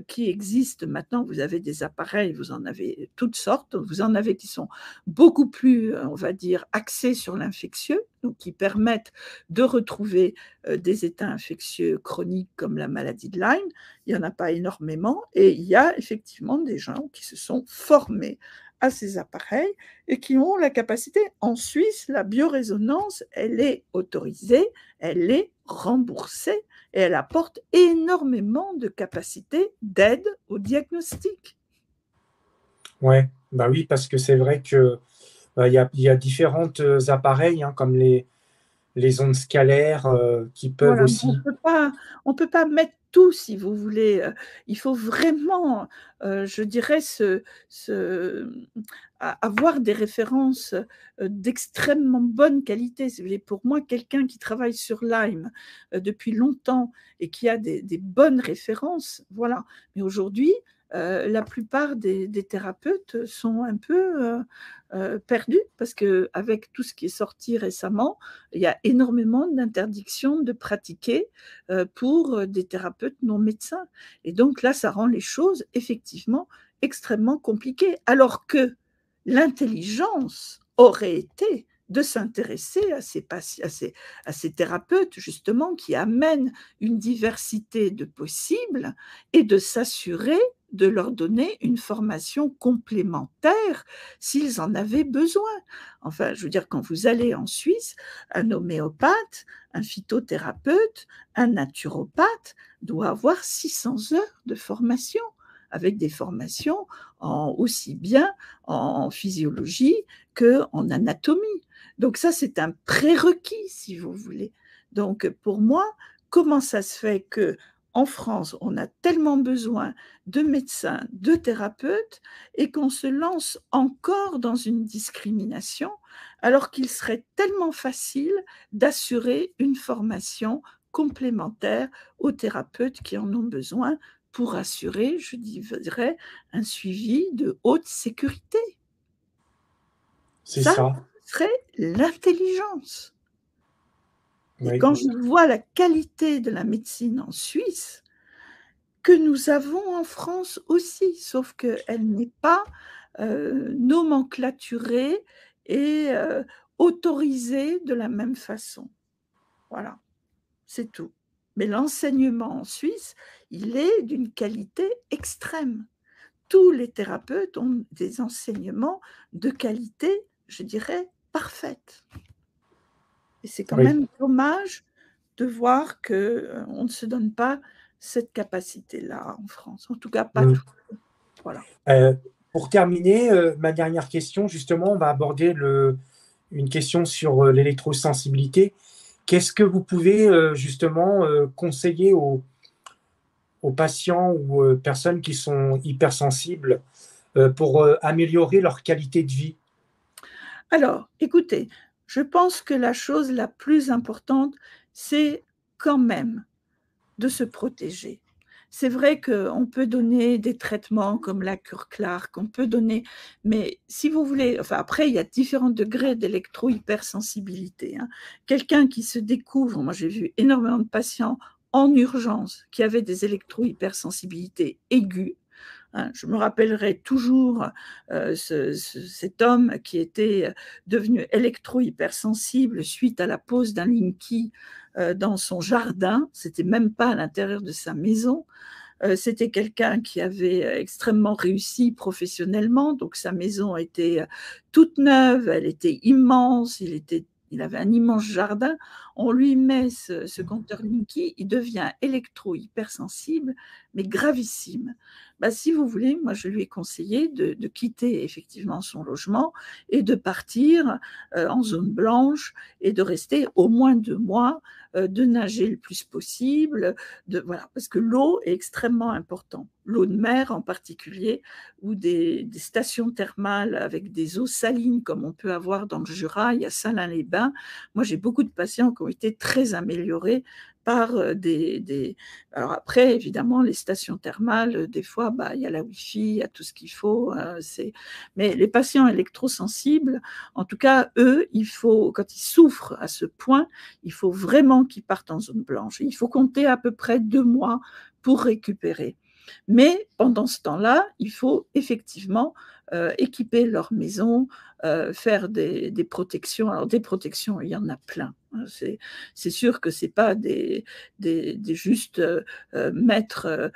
qui existent maintenant. Vous avez des appareils, vous en avez toutes sortes. Vous en avez qui sont beaucoup plus, on va dire, axés sur l'infectieux, donc qui permettent de retrouver des états infectieux chroniques comme la maladie de Lyme. Il n'y en a pas énormément. Et il y a effectivement des gens qui se sont formés à ces appareils et qui ont la capacité. En Suisse, la biorésonance, elle est autorisée, elle est remboursée et elle apporte énormément de capacité d'aide au diagnostic. Ouais, bah oui, parce que c'est vrai que il y a différents appareils, hein, comme les ondes scalaires qui peuvent Voilà, aussi. on peut pas mettre tout, si vous voulez. Il faut vraiment, je dirais, avoir des références d'extrêmement bonne qualité. Pour moi, quelqu'un qui travaille sur Lyme depuis longtemps et qui a des bonnes références, voilà. Mais aujourd'hui, la plupart des thérapeutes sont un peu perdus parce qu'avec tout ce qui est sorti récemment, il y a énormément d'interdictions de pratiquer pour des thérapeutes non médecins. Et donc là, ça rend les choses effectivement extrêmement compliquées. Alors que l'intelligence aurait été de s'intéresser à ces thérapeutes, justement, qui amènent une diversité de possibles et de s'assurer de leur donner une formation complémentaire s'ils en avaient besoin. Enfin, je veux dire, quand vous allez en Suisse, un homéopathe, un phytothérapeute, un naturopathe doit avoir 600 heures de formation, avec des formations aussi bien en physiologie qu'en anatomie. Donc ça, c'est un prérequis, si vous voulez. Donc pour moi, comment ça se fait que en France, on a tellement besoin de médecins, de thérapeutes, et qu'on se lance encore dans une discrimination, alors qu'il serait tellement facile d'assurer une formation complémentaire aux thérapeutes qui en ont besoin pour assurer, je dirais, un suivi de haute sécurité. C'est Ça ça. serait l'intelligence. Et Oui. quand je vois la qualité de la médecine en Suisse, que nous avons en France aussi, sauf qu'elle n'est pas nomenclaturée et autorisée de la même façon. Voilà, c'est tout. Mais l'enseignement en Suisse, il est d'une qualité extrême. Tous les thérapeutes ont des enseignements de qualité, je dirais, parfaite. Et c'est quand Oui. même dommage de voir qu'on ne se donne pas cette capacité-là en France. En tout cas, pas Mm. tout. Voilà. Pour terminer, ma dernière question, justement, on va aborder une question sur l'électrosensibilité. Qu'est-ce que vous pouvez justement conseiller aux patients ou personnes qui sont hypersensibles pour améliorer leur qualité de vie? Alors, écoutez, je pense que la chose la plus importante, c'est quand même de se protéger. C'est vrai qu'on peut donner des traitements comme la cure Clark, on peut donner, mais si vous voulez, enfin après, il y a différents degrés d'électro-hypersensibilité, hein. Quelqu'un qui se découvre, moi j'ai vu énormément de patients en urgence qui avaient des électro-hypersensibilités aiguës. Hein, je me rappellerai toujours cet homme qui était devenu électro-hypersensible suite à la pose d'un Linky dans son jardin. C'était même pas à l'intérieur de sa maison. C'était quelqu'un qui avait extrêmement réussi professionnellement, donc sa maison était toute neuve, elle était immense, il avait un immense jardin. On lui met ce compteur Linky, il devient électro-hypersensible, mais gravissime. Bah, si vous voulez, moi je lui ai conseillé de quitter effectivement son logement et de partir en zone blanche et de rester au moins 2 mois, de nager le plus possible, voilà, parce que l'eau est extrêmement importante. L'eau de mer en particulier, ou des stations thermales avec des eaux salines comme on peut avoir dans le Jura, il y a Salins-les-Bains. Moi, j'ai beaucoup de patients qui ont été très améliorés par des... Alors après, évidemment, les stations thermales, des fois, bah, il y a la Wi-Fi, il y a tout ce qu'il faut. Mais les patients électrosensibles, en tout cas, eux, quand ils souffrent à ce point, il faut vraiment qu'ils partent en zone blanche. Il faut compter à peu près 2 mois pour récupérer. Mais pendant ce temps-là, il faut effectivement équiper leur maison, faire des protections. Alors des protections, il y en a plein. C'est sûr que c'est pas juste mettre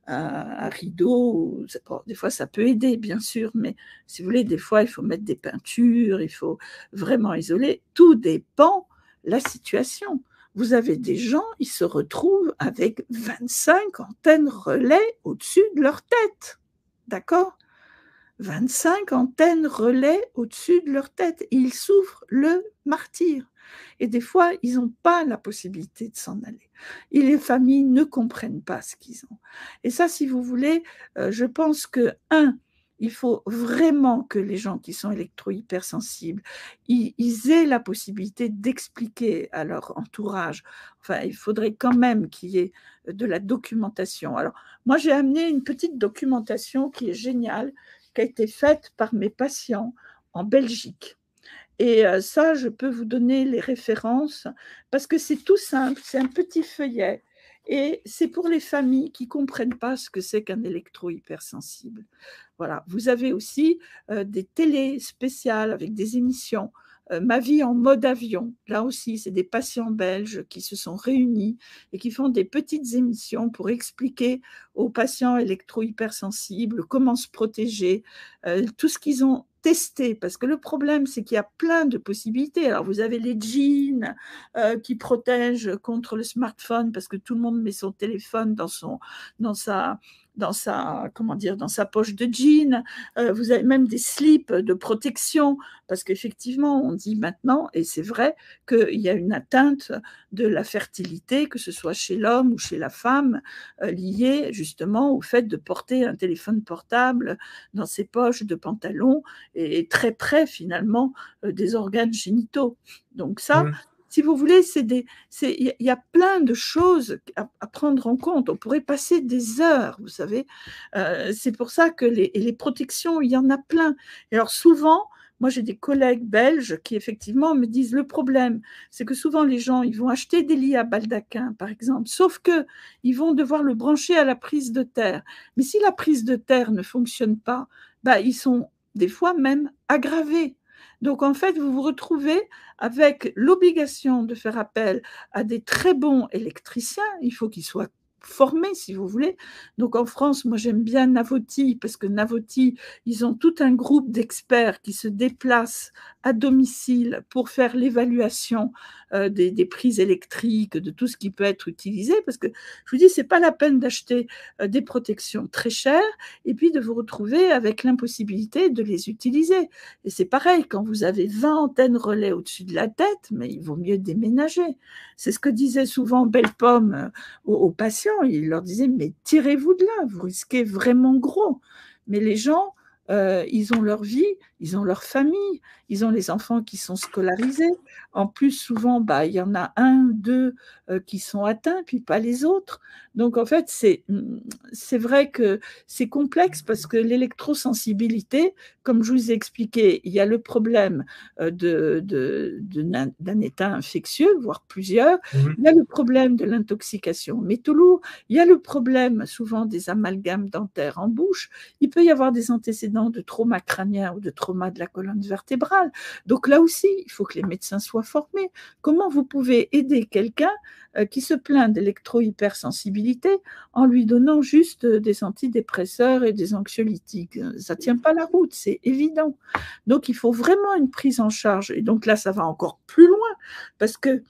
un rideau. Bon, des fois, ça peut aider, bien sûr, mais si vous voulez, des fois, il faut mettre des peintures, il faut vraiment isoler. Tout dépend la situation. Vous avez des gens, ils se retrouvent avec 25 antennes relais au-dessus de leur tête. D'accord? 25 antennes relais au-dessus de leur tête. Ils souffrent le martyre. Et des fois, ils n'ont pas la possibilité de s'en aller. Et les familles ne comprennent pas ce qu'ils ont. Et ça, si vous voulez, je pense que, il faut vraiment que les gens qui sont électro-hypersensibles, ils aient la possibilité d'expliquer à leur entourage. Enfin, il faudrait quand même qu'il y ait de la documentation. Alors, moi, j'ai amené une petite documentation qui est géniale, qui a été faite par mes patients en Belgique. Et ça, je peux vous donner les références parce que c'est tout simple, c'est un petit feuillet et c'est pour les familles qui ne comprennent pas ce que c'est qu'un électro-hypersensible. Voilà. Vous avez aussi des télés spéciales avec des émissions. Ma vie en mode avion, là aussi, c'est des patients belges qui se sont réunis et qui font des petites émissions pour expliquer aux patients électro-hypersensibles comment se protéger, tout ce qu'ils ont testé, parce que le problème, c'est qu'il y a plein de possibilités. Alors, vous avez les jeans qui protègent contre le smartphone, parce que tout le monde met son téléphone dans sa comment dire, dans sa poche de jean. Vous avez même des slips de protection, parce qu'effectivement, on dit maintenant, et c'est vrai, qu'il y a une atteinte de la fertilité, que ce soit chez l'homme ou chez la femme, liée justement au fait de porter un téléphone portable dans ses poches de pantalon et très près finalement des organes génitaux. Donc ça, si vous voulez, il y a plein de choses à prendre en compte. On pourrait passer des heures, vous savez. C'est pour ça que les protections, il y en a plein. Et alors souvent, moi j'ai des collègues belges qui effectivement me disent le problème, c'est que souvent les gens, ils vont acheter des lits à baldaquin, par exemple, sauf que ils vont devoir le brancher à la prise de terre. Mais si la prise de terre ne fonctionne pas, bah, ils sont des fois même aggravés. Donc, en fait, vous vous retrouvez avec l'obligation de faire appel à des très bons électriciens. Il faut qu'ils soient formés, si vous voulez. Donc, en France, moi, j'aime bien Navoti, parce que Navoti, ils ont tout un groupe d'experts qui se déplacent à domicile pour faire l'évaluation des prises électriques, de tout ce qui peut être utilisé, parce que je vous dis, c'est pas la peine d'acheter des protections très chères et puis de vous retrouver avec l'impossibilité de les utiliser. Et c'est pareil, quand vous avez 20 antennes relais au-dessus de la tête, mais il vaut mieux déménager. C'est ce que disait souvent Belle Pomme aux patients. Il leur disait, mais tirez-vous de là, vous risquez vraiment gros. Mais les gens, ils ont leur vie, ils ont leur famille, ils ont les enfants qui sont scolarisés. En plus, souvent, bah, il y en a un, deux qui sont atteints, puis pas les autres. Donc, en fait, c'est vrai que c'est complexe parce que l'électrosensibilité, comme je vous ai expliqué, il y a le problème d'un état infectieux, voire plusieurs. Il y a le problème de l'intoxication aux métaux lourds. Il y a le problème souvent des amalgames dentaires en bouche. Il peut y avoir des antécédents de trauma crânien ou de trauma de la colonne vertébrale. Donc là aussi, il faut que les médecins soient formés. Comment vous pouvez aider quelqu'un qui se plaint d'électro-hypersensibilité en lui donnant juste des antidépresseurs et des anxiolytiques? Ça ne tient pas la route, c'est évident. Donc il faut vraiment une prise en charge. Et donc là, ça va encore plus loin parce que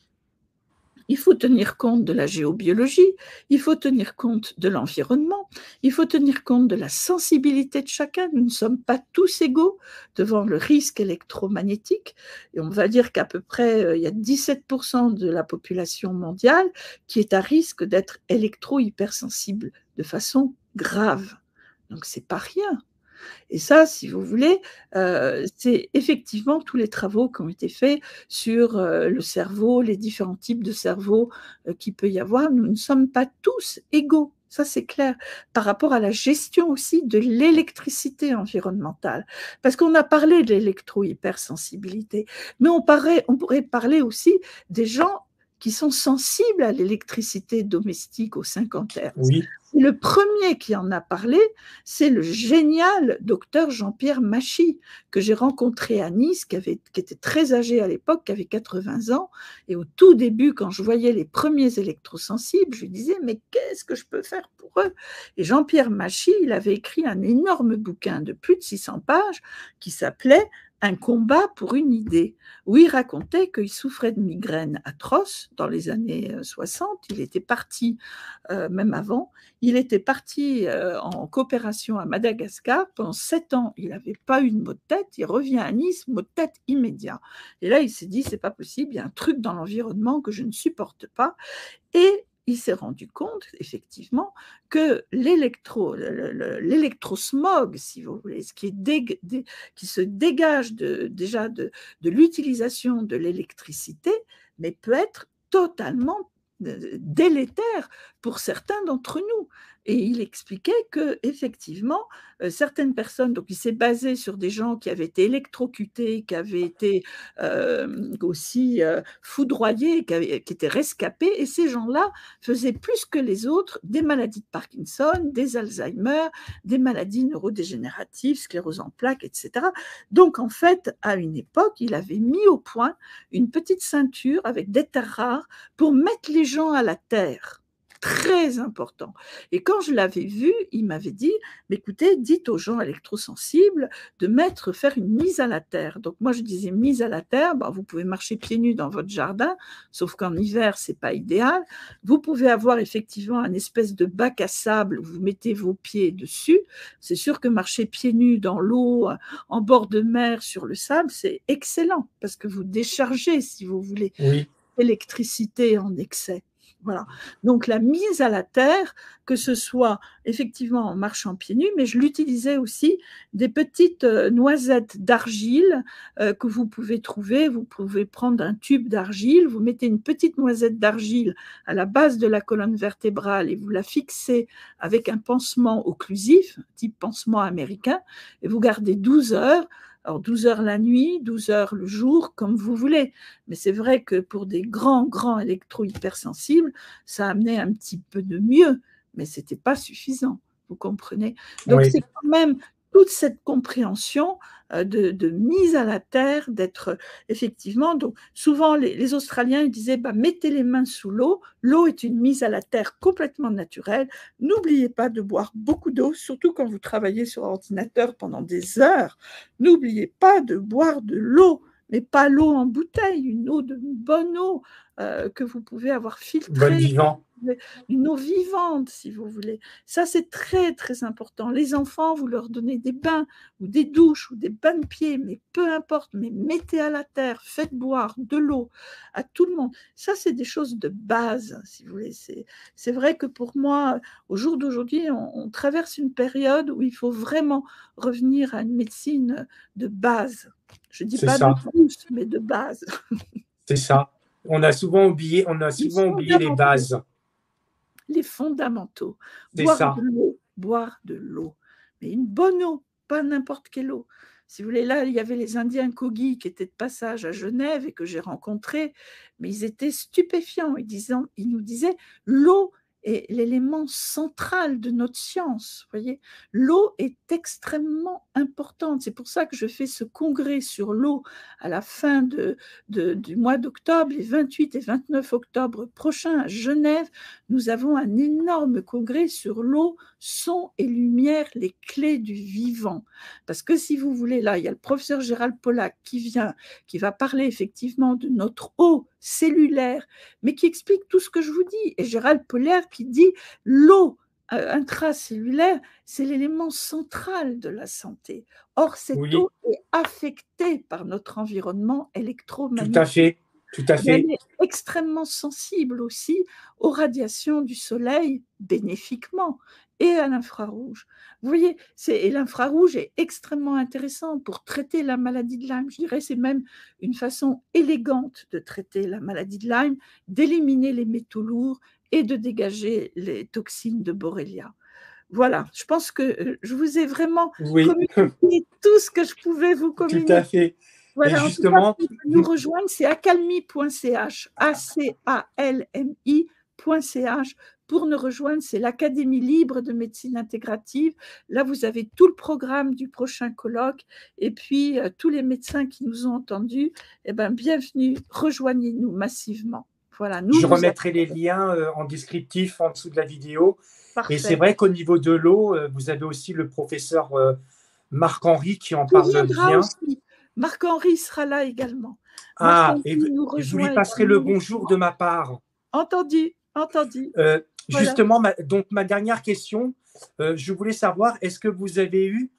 il faut tenir compte de la géobiologie, il faut tenir compte de l'environnement, il faut tenir compte de la sensibilité de chacun. Nous ne sommes pas tous égaux devant le risque électromagnétique. Et on va dire qu'à peu près, il y a 17% de la population mondiale qui est à risque d'être électro-hypersensible de façon grave. Donc, c'est pas rien. Et ça, si vous voulez, c'est effectivement tous les travaux qui ont été faits sur le cerveau, les différents types de cerveau qu'il peut y avoir. Nous ne sommes pas tous égaux. Ça, c'est clair. Par rapport à la gestion aussi de l'électricité environnementale. Parce qu'on a parlé de l'électro-hypersensibilité, mais on pourrait parler aussi des gens qui sont sensibles à l'électricité domestique aux 50 Hz. Oui. Et le premier qui en a parlé, c'est le génial docteur Jean-Pierre Machy, que j'ai rencontré à Nice, qui était très âgé à l'époque, qui avait 80 ans. Et au tout début, quand je voyais les premiers électrosensibles, je lui disais, mais qu'est-ce que je peux faire pour eux? Et Jean-Pierre Machy, il avait écrit un énorme bouquin de plus de 600 pages qui s'appelait Un combat pour une idée, où il racontait qu'il souffrait de migraines atroces dans les années 60. Il était parti, même avant, il était parti en coopération à Madagascar. Pendant 7 ans, il n'avait pas eu de maux de tête. Il revient à Nice, maux de tête immédiat. Et là, il s'est dit, c'est pas possible, il y a un truc dans l'environnement que je ne supporte pas. Et il s'est rendu compte, effectivement, que l'électrosmog, si vous voulez, ce qui se dégage déjà de l'utilisation de l'électricité, mais peut être totalement délétère pour certains d'entre nous. Et il expliquait que effectivement, certaines personnes, donc il s'est basé sur des gens qui avaient été électrocutés, qui avaient été aussi foudroyés, qui étaient rescapés, et ces gens-là faisaient plus que les autres des maladies de Parkinson, des Alzheimer, des maladies neurodégénératives, sclérose en plaques, etc. Donc en fait, à une époque, il avait mis au point une petite ceinture avec des terres rares pour mettre les gens à la terre. très important. Et quand je l'avais vu, il m'avait dit, mais écoutez, dites aux gens électrosensibles de faire une mise à la terre. Donc moi, je disais mise à la terre, vous pouvez marcher pieds nus dans votre jardin, sauf qu'en hiver, c'est pas idéal. Vous pouvez avoir effectivement un espèce de bac à sable où vous mettez vos pieds dessus. C'est sûr que marcher pieds nus dans l'eau, en bord de mer, sur le sable, c'est excellent parce que vous déchargez, si vous voulez, Oui, l'électricité en excès. Voilà. Donc la mise à la terre, que ce soit effectivement en marchant pieds nus, mais je l'utilisais aussi des petites noisettes d'argile que vous pouvez trouver. Vous pouvez prendre un tube d'argile, vous mettez une petite noisette d'argile à la base de la colonne vertébrale et vous la fixez avec un pansement occlusif, type pansement américain, et vous gardez 12 heures. Alors 12 heures la nuit, 12 heures le jour, comme vous voulez. Mais c'est vrai que pour des grands électro-hypersensibles, ça amenait un petit peu de mieux, mais ce n'était pas suffisant, vous comprenez? Donc oui, c'est quand même toute cette compréhension de mise à la terre, d'être effectivement. Donc souvent les Australiens ils disaient mettez les mains sous l'eau. L'eau est une mise à la terre complètement naturelle. N'oubliez pas de boire beaucoup d'eau, surtout quand vous travaillez sur ordinateur pendant des heures. N'oubliez pas de boire de l'eau, mais pas l'eau en bouteille, une bonne eau que vous pouvez avoir bon filtrée, vivant. une eau vivante, si vous voulez. Ça, c'est très important. Les enfants, vous leur donnez des bains ou des douches ou des bains de pieds, mais peu importe, mais mettez à la terre, faites boire de l'eau à tout le monde. Ça, c'est des choses de base, si vous voulez. C'est vrai que pour moi, au jour d'aujourd'hui, on traverse une période où il faut vraiment revenir à une médecine de base. Je ne dis C'est pas de ça, plus, mais de base. c'est ça. On a Les souvent oublié les fondamentaux. bases. Les fondamentaux. C'est ça. Boire de l'eau. Mais une bonne eau, pas n'importe quelle eau. Si vous voulez, là, il y avait les Indiens Kogi qui étaient de passage à Genève et que j'ai rencontrés, mais ils étaient stupéfiants. Ils nous disaient, l'eau est l'élément central de notre science. Voyez, l'eau est extrêmement importante. C'est pour ça que je fais ce congrès sur l'eau à la fin du mois d'octobre, les 28 et 29 octobre prochains à Genève. Nous avons un énorme congrès sur l'eau, son et lumière, les clés du vivant. Parce que si vous voulez, là, il y a le professeur Gérald Pollack qui va parler effectivement de notre eau cellulaire, mais qui explique tout ce que je vous dis. Et Gérald Pollack qui dit l'eau intracellulaire, c'est l'élément central de la santé. Or, cette Oui, eau est affectée par notre environnement tout à électromagnétique. fait. Tout à Elle fait. est extrêmement sensible aussi aux radiations du soleil bénéfiquement et à l'infrarouge. Vous voyez, et l'infrarouge est extrêmement intéressant pour traiter la maladie de Lyme. Je dirais c'est même une façon élégante de traiter la maladie de Lyme, d'éliminer les métaux lourds et de dégager les toxines de Borrelia. Voilà, je pense que je vous ai vraiment Oui, communiqué tout ce que je pouvais vous tout à communiquer. fait. Et Voilà, en tout cas, justement, pour nous rejoindre, c'est acalmi.ch, acalmi.ch. Pour nous rejoindre, c'est l'Académie libre de médecine intégrative. Là, vous avez tout le programme du prochain colloque. Et puis, tous les médecins qui nous ont entendus, bienvenue, rejoignez-nous massivement. Voilà, nous je vous remettrai les liens en descriptif en dessous de la vidéo. Et c'est parfait. vrai qu'au niveau de l'eau, vous avez aussi le professeur Marc-Henri qui en Qui parle viendra bien. aussi. Marc-Henri sera là également. Ah, Marc-Henri nous vous lui rejoint passerez le également. bonjour de ma part. Entendu, entendu. Euh, Voilà. Justement, donc ma dernière question, je voulais savoir, est-ce que vous avez eu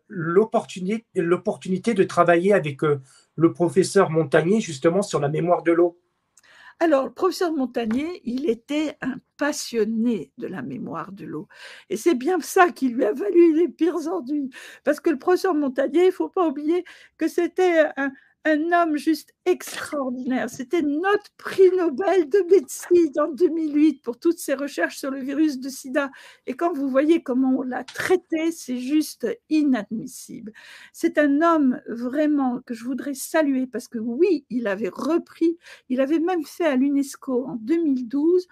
l'opportunité de travailler avec le professeur Montagnier justement sur la mémoire de l'eau? Alors, le professeur Montagnier, il était un passionné de la mémoire de l'eau. Et c'est bien ça qui lui a valu les pires ennuis. Parce que le professeur Montagnier, il ne faut pas oublier que c'était un homme juste extraordinaire. C'était notre prix Nobel de médecine en 2008 pour toutes ses recherches sur le virus de sida. Et quand vous voyez comment on l'a traité, c'est juste inadmissible. C'est un homme vraiment que je voudrais saluer parce que oui, il avait repris, il avait même fait à l'UNESCO en 2012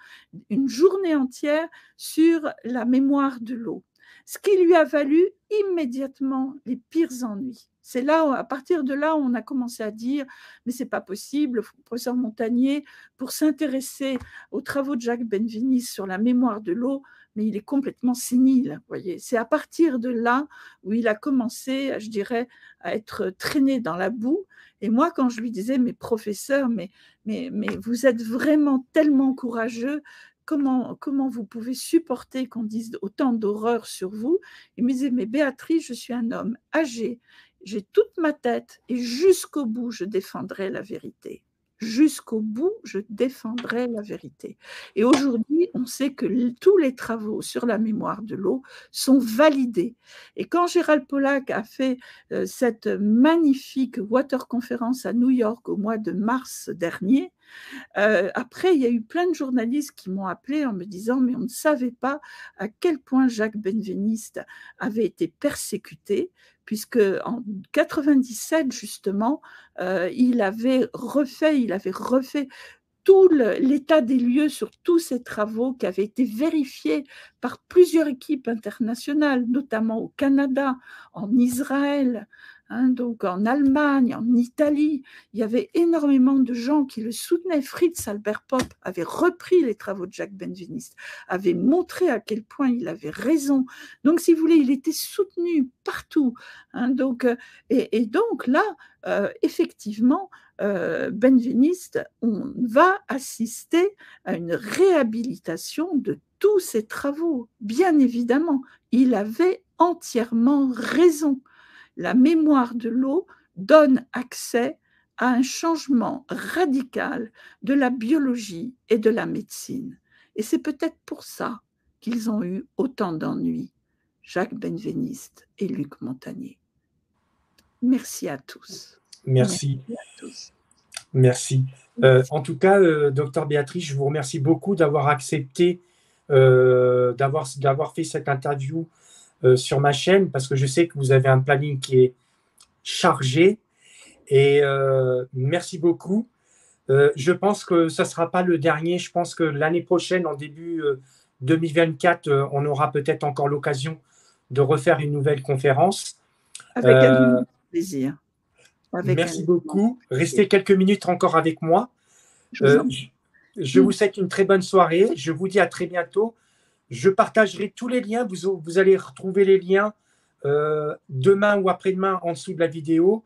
une journée entière sur la mémoire de l'eau, ce qui lui a valu immédiatement les pires ennuis. C'est là, à partir de là, on a commencé à dire, mais c'est pas possible, le professeur Montagnier, pour s'intéresser aux travaux de Jacques Benveniste sur la mémoire de l'eau, mais il est complètement sénile, voyez. C'est à partir de là où il a commencé, je dirais, à être traîné dans la boue. Et moi, quand je lui disais, mais professeur, mais vous êtes vraiment tellement courageux, comment vous pouvez supporter qu'on dise autant d'horreurs sur vous? Il me disait, mais Béatrice, je suis un homme âgé, j'ai toute ma tête et jusqu'au bout, je défendrai la vérité. Jusqu'au bout, je défendrai la vérité. Et aujourd'hui, on sait que tous les travaux sur la mémoire de l'eau sont validés. Et quand Gérald Pollack a fait cette magnifique water conférence à New York au mois de mars dernier, après, il y a eu plein de journalistes qui m'ont appelé en me disant mais on ne savait pas à quel point Jacques Benveniste avait été persécuté, puisque en 97 justement, il avait refait tout l'état des lieux sur tous ces travaux qui avaient été vérifiés par plusieurs équipes internationales, notamment au Canada, en Israël, donc en Allemagne, en Italie. Il y avait énormément de gens qui le soutenaient. Fritz Albert Popp avait repris les travaux de Jacques Benveniste, avait montré à quel point il avait raison. Donc, si vous voulez, il était soutenu partout. Donc là, effectivement, Benveniste, on va assister à une réhabilitation de tous ses travaux. Bien évidemment, il avait entièrement raison. La mémoire de l'eau donne accès à un changement radical de la biologie et de la médecine. Et c'est peut-être pour ça qu'ils ont eu autant d'ennuis, Jacques Benveniste et Luc Montagnier. Merci à tous. Merci. Merci à tous. Merci. En tout cas, docteur Béatrice, je vous remercie beaucoup d'avoir accepté, d'avoir fait cette interview sur ma chaîne, parce que je sais que vous avez un planning qui est chargé. Et merci beaucoup. Je pense que ça ne sera pas le dernier. Je pense que l'année prochaine, en début 2024, on aura peut-être encore l'occasion de refaire une nouvelle conférence. Avec un plaisir. Merci beaucoup. Restez quelques minutes encore avec moi. Je vous souhaite une très bonne soirée. Je vous dis à très bientôt. Je partagerai tous les liens. Vous allez retrouver les liens demain ou après-demain en dessous de la vidéo,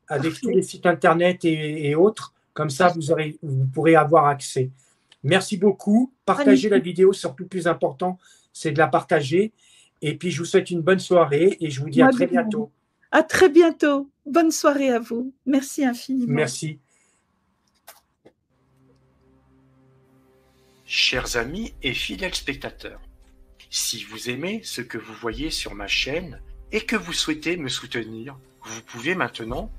avec tous les sites internet et autres. Comme ça, vous pourrez avoir accès. Merci beaucoup. Partagez la vidéo, surtout le plus important, c'est de la partager. Et puis, je vous souhaite une bonne soirée et je vous dis à très bientôt. À très bientôt. Bonne soirée à vous. Merci infiniment. Merci. Chers amis et fidèles spectateurs, si vous aimez ce que vous voyez sur ma chaîne et que vous souhaitez me soutenir, vous pouvez maintenant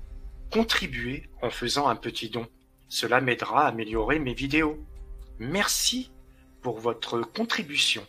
contribuer en faisant un petit don. Cela m'aidera à améliorer mes vidéos. Merci pour votre contribution.